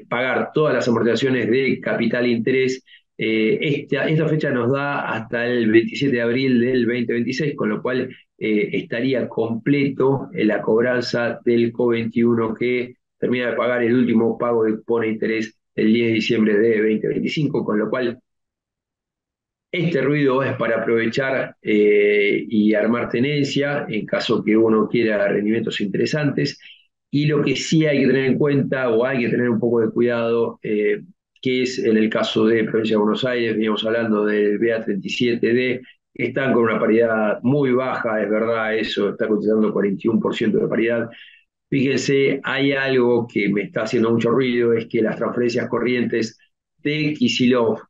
pagar todas las amortizaciones de capital e interés, esta fecha nos da hasta el 27 de abril del 2026, con lo cual estaría completo la cobranza del CO21 que termina de pagar el último pago de cupón e interés el 10 de diciembre de 2025, con lo cual este ruido es para aprovechar y armar tenencia en caso que uno quiera rendimientos interesantes. Y lo que sí hay que tener en cuenta o hay que tener un poco de cuidado, que es en el caso de Provincia de Buenos Aires, veníamos hablando del BA37D, que están con una paridad muy baja, es verdad, eso está cotizando 41% de paridad. Fíjense, hay algo que me está haciendo mucho ruido, es que las transferencias corrientes de Kicillof,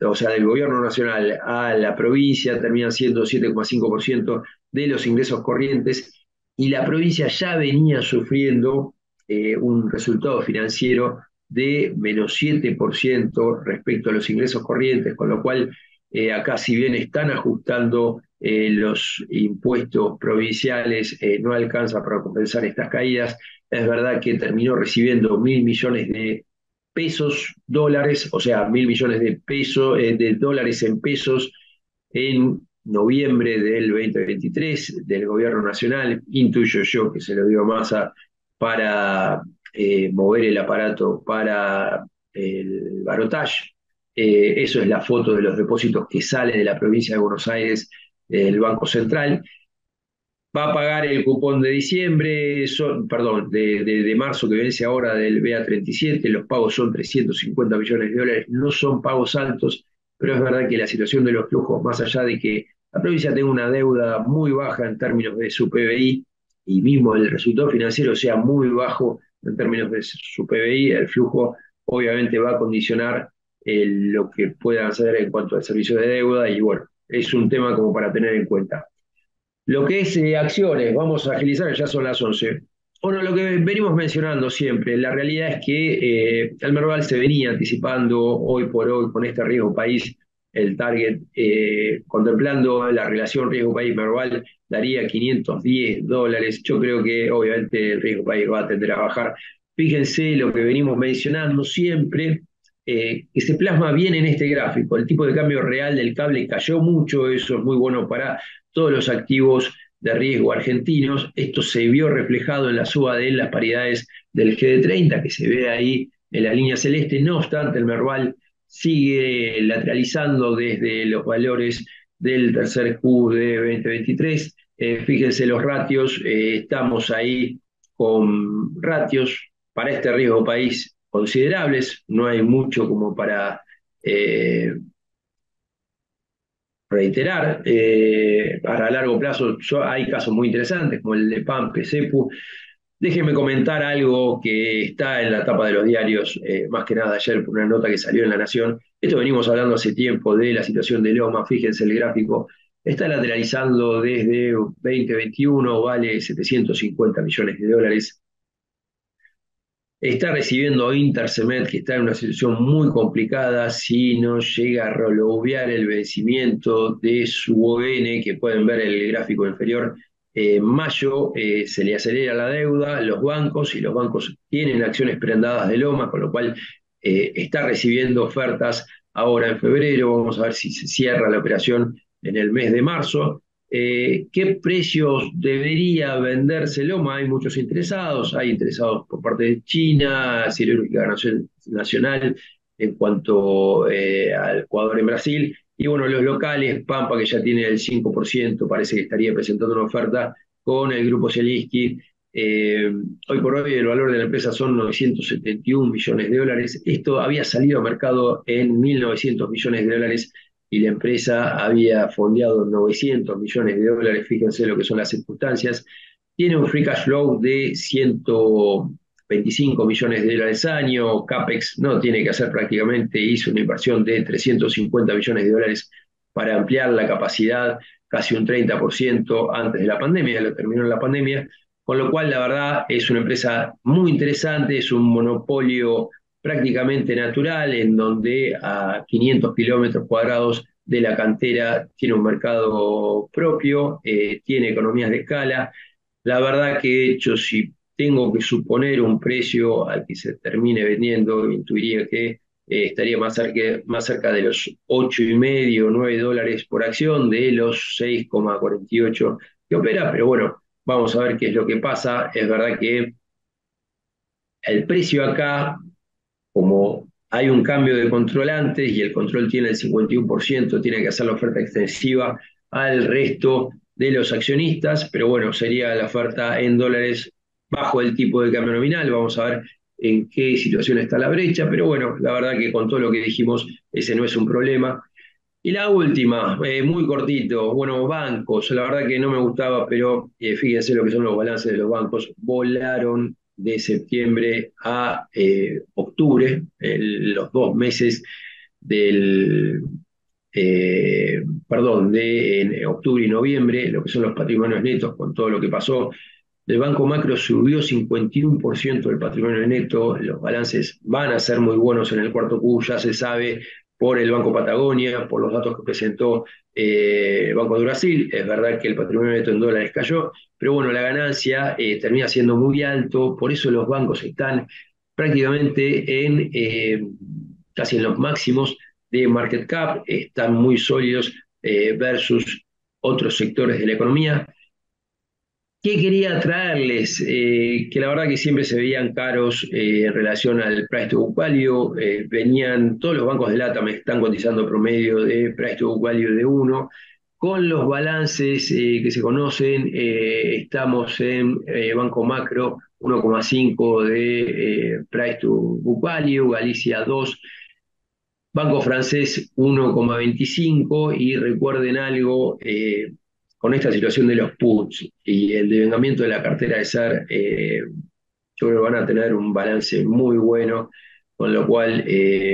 o sea, del gobierno nacional a la provincia, termina siendo 7,5% de los ingresos corrientes y la provincia ya venía sufriendo un resultado financiero de -7% respecto a los ingresos corrientes, con lo cual acá si bien están ajustando los impuestos provinciales, no alcanza para compensar estas caídas. Es verdad que terminó recibiendo 1.000 millones de pesos, dólares, o sea, 1.000 millones de pesos, de dólares en pesos en noviembre del 2023 del gobierno nacional, intuyo yo que se lo dio Massa para mover el aparato para el barotage. Eso es la foto de los depósitos que sale de la provincia de Buenos Aires del Banco Central. Va a pagar el cupón de diciembre, perdón, de marzo que vence ahora del BA37, los pagos son 350 millones de dólares, no son pagos altos, pero es verdad que la situación de los flujos, más allá de que la provincia tenga una deuda muy baja en términos de su PBI y mismo el resultado financiero sea muy bajo en términos de su PBI, el flujo obviamente va a condicionar lo que puedan hacer en cuanto al servicio de deuda y bueno, es un tema como para tener en cuenta. Lo que es acciones, vamos a agilizar, ya son las 11. Bueno, lo que venimos mencionando siempre, la realidad es que el Merval se venía anticipando hoy por hoy con este riesgo país, el target, contemplando la relación riesgo país-Merval, daría $510. Yo creo que obviamente el riesgo país va a tender a bajar. Fíjense lo que venimos mencionando siempre, que se plasma bien en este gráfico. El tipo de cambio real del cable cayó mucho, eso es muy bueno para todos los activos de riesgo argentinos. Esto se vio reflejado en la suba de las paridades del GD30, que se ve ahí en la línea celeste. No obstante, el Merval sigue lateralizando desde los valores del tercer Q de 2023. Fíjense los ratios, estamos ahí con ratios para este riesgo país considerables, no hay mucho como para reiterar. Para largo plazo hay casos muy interesantes como el de PAMPE, CEPU. Déjenme comentar algo que está en la tapa de los diarios, más que nada ayer por una nota que salió en La Nación. Esto venimos hablando hace tiempo de la situación de Loma, fíjense el gráfico, está lateralizando desde 2021, vale 750 millones de dólares. Está recibiendo Intercemet, que está en una situación muy complicada si no llega a rolodear el vencimiento de su ON, que pueden ver el gráfico inferior. En mayo se le acelera la deuda a los bancos y los bancos tienen acciones prendadas de Loma, con lo cual está recibiendo ofertas ahora en febrero. Vamos a ver si se cierra la operación en el mes de marzo. ¿Qué precios debería venderse Loma? Hay muchos interesados, hay interesados por parte de China, Siderúrgica Nacional en cuanto al jugador en Brasil, y bueno, los locales, Pampa, que ya tiene el 5%, parece que estaría presentando una oferta con el grupo Zielinski. Hoy por hoy el valor de la empresa son 971 millones de dólares. Esto había salido a mercado en 1.900 millones de dólares y la empresa había fondeado 900 millones de dólares, fíjense lo que son las circunstancias. Tiene un free cash flow de 125 millones de dólares año, CAPEX no tiene que hacer prácticamente, hizo una inversión de 350 millones de dólares para ampliar la capacidad casi un 30% antes de la pandemia, lo terminó en la pandemia, con lo cual la verdad es una empresa muy interesante, es un monopolio prácticamente natural, en donde a 500 kilómetros cuadrados de la cantera tiene un mercado propio, tiene economías de escala. La verdad que he hecho, si tengo que suponer un precio al que se termine vendiendo, intuiría que estaría más cerca de los 8,5 o 9 dólares por acción, de los 6,48 que opera, pero bueno, vamos a ver qué es lo que pasa. Es verdad que el precio acá, como hay un cambio de controlantes y el control tiene el 51%, tiene que hacer la oferta extensiva al resto de los accionistas, pero bueno, sería la oferta en dólares bajo el tipo de cambio nominal. Vamos a ver en qué situación está la brecha, pero bueno, la verdad que con todo lo que dijimos, ese no es un problema. Y la última, muy cortito, bueno, bancos, la verdad que no me gustaba, pero fíjense lo que son los balances de los bancos, volaron de septiembre a octubre, los 2 meses del, perdón, de octubre y noviembre, lo que son los patrimonios netos con todo lo que pasó. El Banco Macro subió 51% del patrimonio neto, los balances van a ser muy buenos en el cuarto Q, ya se sabe por el Banco Patagonia, por los datos que presentó el Banco de Brasil. Es verdad que el patrimonio neto en dólares cayó, pero bueno, la ganancia termina siendo muy alto, por eso los bancos están prácticamente casi en los máximos de market cap, están muy sólidos versus otros sectores de la economía. ¿Qué quería traerles? Que la verdad que siempre se veían caros en relación al price to book value. Venían, todos los bancos de LATAM están cotizando promedio de price to book value de 1. Con los balances que se conocen, estamos en Banco Macro 1,5 de price to book value, Galicia 2, Banco Francés 1,25, y recuerden algo, con esta situación de los puts y el devengamiento de la cartera de SAR, yo creo que van a tener un balance muy bueno, con lo cual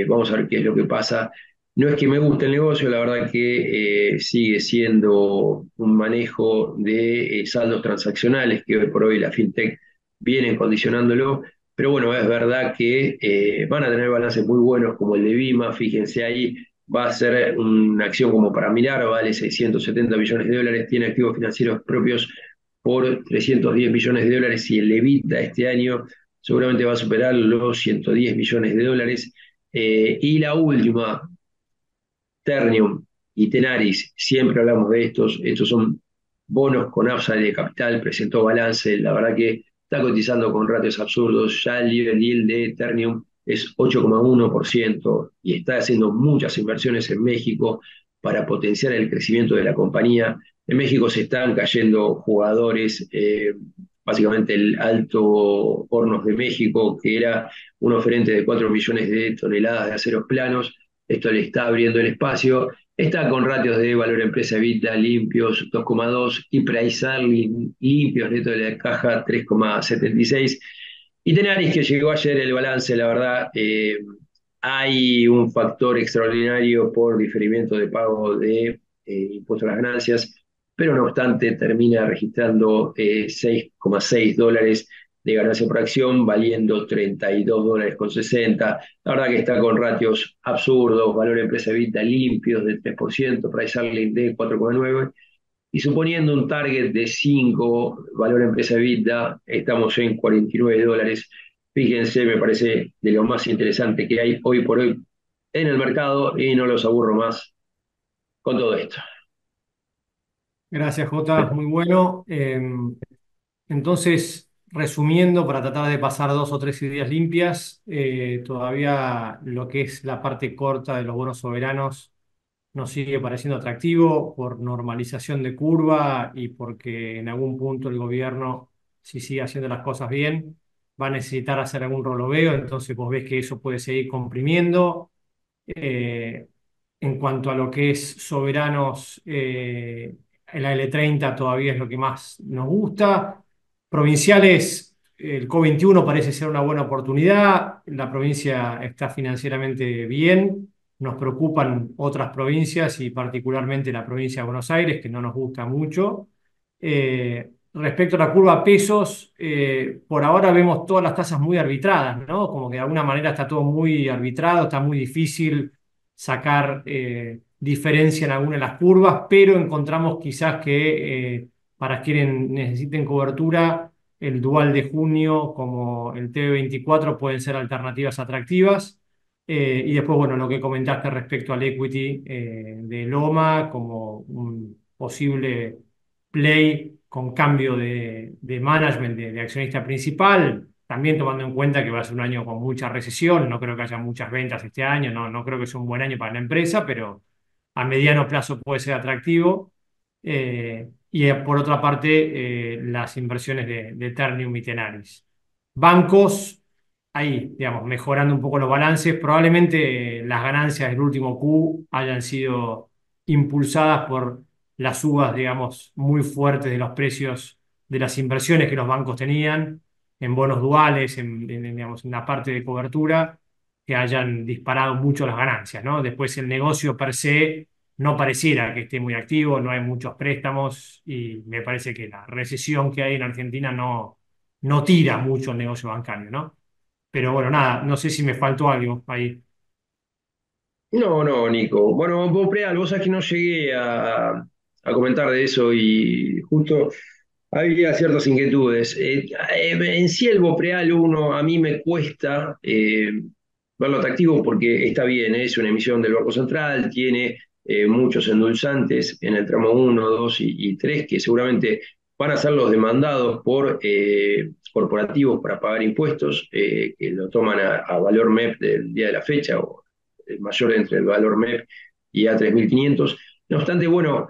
vamos a ver qué es lo que pasa. No es que me guste el negocio, la verdad que sigue siendo un manejo de saldos transaccionales que hoy por hoy la fintech vienen condicionándolo, pero bueno, es verdad que van a tener balances muy buenos como el de Vima, fíjense ahí, va a ser una acción como para mirar, vale 670 millones de dólares, tiene activos financieros propios por 310 millones de dólares y el EBITDA este año seguramente va a superar los 110 millones de dólares. Y la última, Ternium y Tenaris, siempre hablamos de estos son bonos con upside de capital, presentó balance, la verdad que está cotizando con ratios absurdos, ya el yield de Ternium es 8,1% y está haciendo muchas inversiones en México para potenciar el crecimiento de la compañía. En México se están cayendo jugadores, básicamente el Alto Hornos de México, que era un oferente de 4 millones de toneladas de aceros planos, esto le está abriendo el espacio. Está con ratios de valor empresa EBITDA limpios 2,2 y price earning limpios neto de la caja 3,76. Y Tenaris, que llegó ayer el balance, la verdad, hay un factor extraordinario por diferimiento de pago de impuesto a las ganancias, pero no obstante termina registrando 6,6 dólares de ganancia por acción, valiendo $32,60. La verdad que está con ratios absurdos, valor empresa EBITDA limpios de 3%, price earning de 4,9. Y suponiendo un target de 5, valor empresa EBITDA, estamos en $49. Fíjense, me parece de lo más interesante que hay hoy por hoy en el mercado y no los aburro más con todo esto. Gracias, Jota, muy bueno. Entonces, resumiendo, para tratar de pasar 2 o 3 ideas limpias, todavía lo que es la parte corta de los bonos soberanos nos sigue pareciendo atractivo por normalización de curva y porque en algún punto el gobierno, si sigue haciendo las cosas bien, va a necesitar hacer algún rolloveo, entonces vos ves que eso puede seguir comprimiendo. Eh, en cuanto a lo que es soberanos, el AL30 todavía es lo que más nos gusta. Provinciales, el CO21 parece ser una buena oportunidad. La provincia está financieramente bien. Nos preocupan otras provincias y particularmente la provincia de Buenos Aires, que no nos gusta mucho. Respecto a la curva pesos, por ahora vemos todas las tasas muy arbitradas, ¿no? Como que de alguna manera está todo muy arbitrado, está muy difícil sacar diferencia en alguna de las curvas, pero encontramos quizás que para quienes necesiten cobertura, el dual de junio como el TB24 pueden ser alternativas atractivas. Y después, bueno, lo que comentaste respecto al equity de Loma como un posible play con cambio de management de accionista principal, también tomando en cuenta que va a ser un año con mucha recesión, no creo que haya muchas ventas este año, no creo que sea un buen año para la empresa, pero a mediano plazo puede ser atractivo. Y por otra parte, las inversiones de Ternium y Tenaris. Bancos, ahí, digamos, mejorando un poco los balances, probablemente las ganancias del último Q hayan sido impulsadas por las subas, digamos, muy fuertes de los precios de las inversiones que los bancos tenían en bonos duales, digamos, en la parte de cobertura, que hayan disparado mucho las ganancias, ¿no? Después el negocio per se no pareciera que esté muy activo, no hay muchos préstamos y me parece que la recesión que hay en Argentina no tira mucho el negocio bancario, ¿no? Pero bueno, nada, no sé si me faltó algo ahí. No, no, Nico. Bueno, Bopreal, vos sabés que no llegué a comentar de eso y justo había ciertas inquietudes. En sí el Bopreal uno a mí me cuesta verlo atractivo porque está bien, es una emisión del Banco Central, tiene muchos endulzantes en el tramo uno, 2 y 3 que seguramente van a ser los demandados por corporativos para pagar impuestos, que lo toman a valor MEP del día de la fecha o el mayor entre el valor MEP y A3500. No obstante, bueno,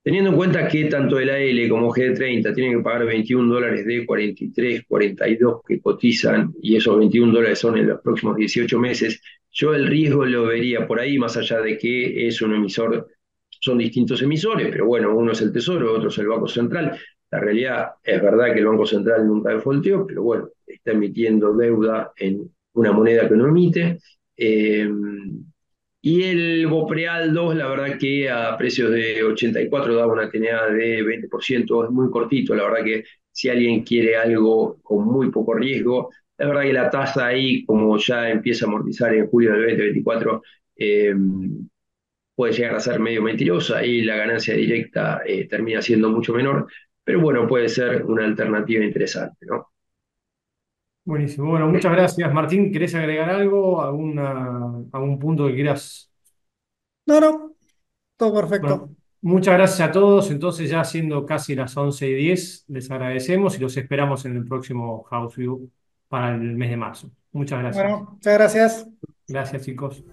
teniendo en cuenta que tanto el AL como G30 tienen que pagar $21 de 43, 42 que cotizan, y esos $21 son en los próximos 18 meses, yo el riesgo lo vería por ahí, más allá de que es un emisor, son distintos emisores, pero bueno, uno es el Tesoro, otro es el Banco Central. La realidad es verdad que el Banco Central nunca defaulteó, pero bueno, está emitiendo deuda en una moneda que no emite. Y el Bopreal 2, la verdad que a precios de 84 daba una TNA de 20%, es muy cortito, la verdad que si alguien quiere algo con muy poco riesgo, la verdad que la tasa ahí, como ya empieza a amortizar en julio del 2024, puede llegar a ser medio mentirosa y la ganancia directa termina siendo mucho menor, pero bueno, puede ser una alternativa interesante, ¿no? Buenísimo. Bueno, muchas gracias, Martín. ¿Querés agregar algo? ¿Algún punto que quieras? No, no, todo Bueno, perfecto. muchas gracias a todos. Entonces, ya siendo casi las 11:10, les agradecemos y los esperamos en el próximo House View para el mes de marzo. Muchas gracias. Bueno, muchas gracias. Gracias, chicos.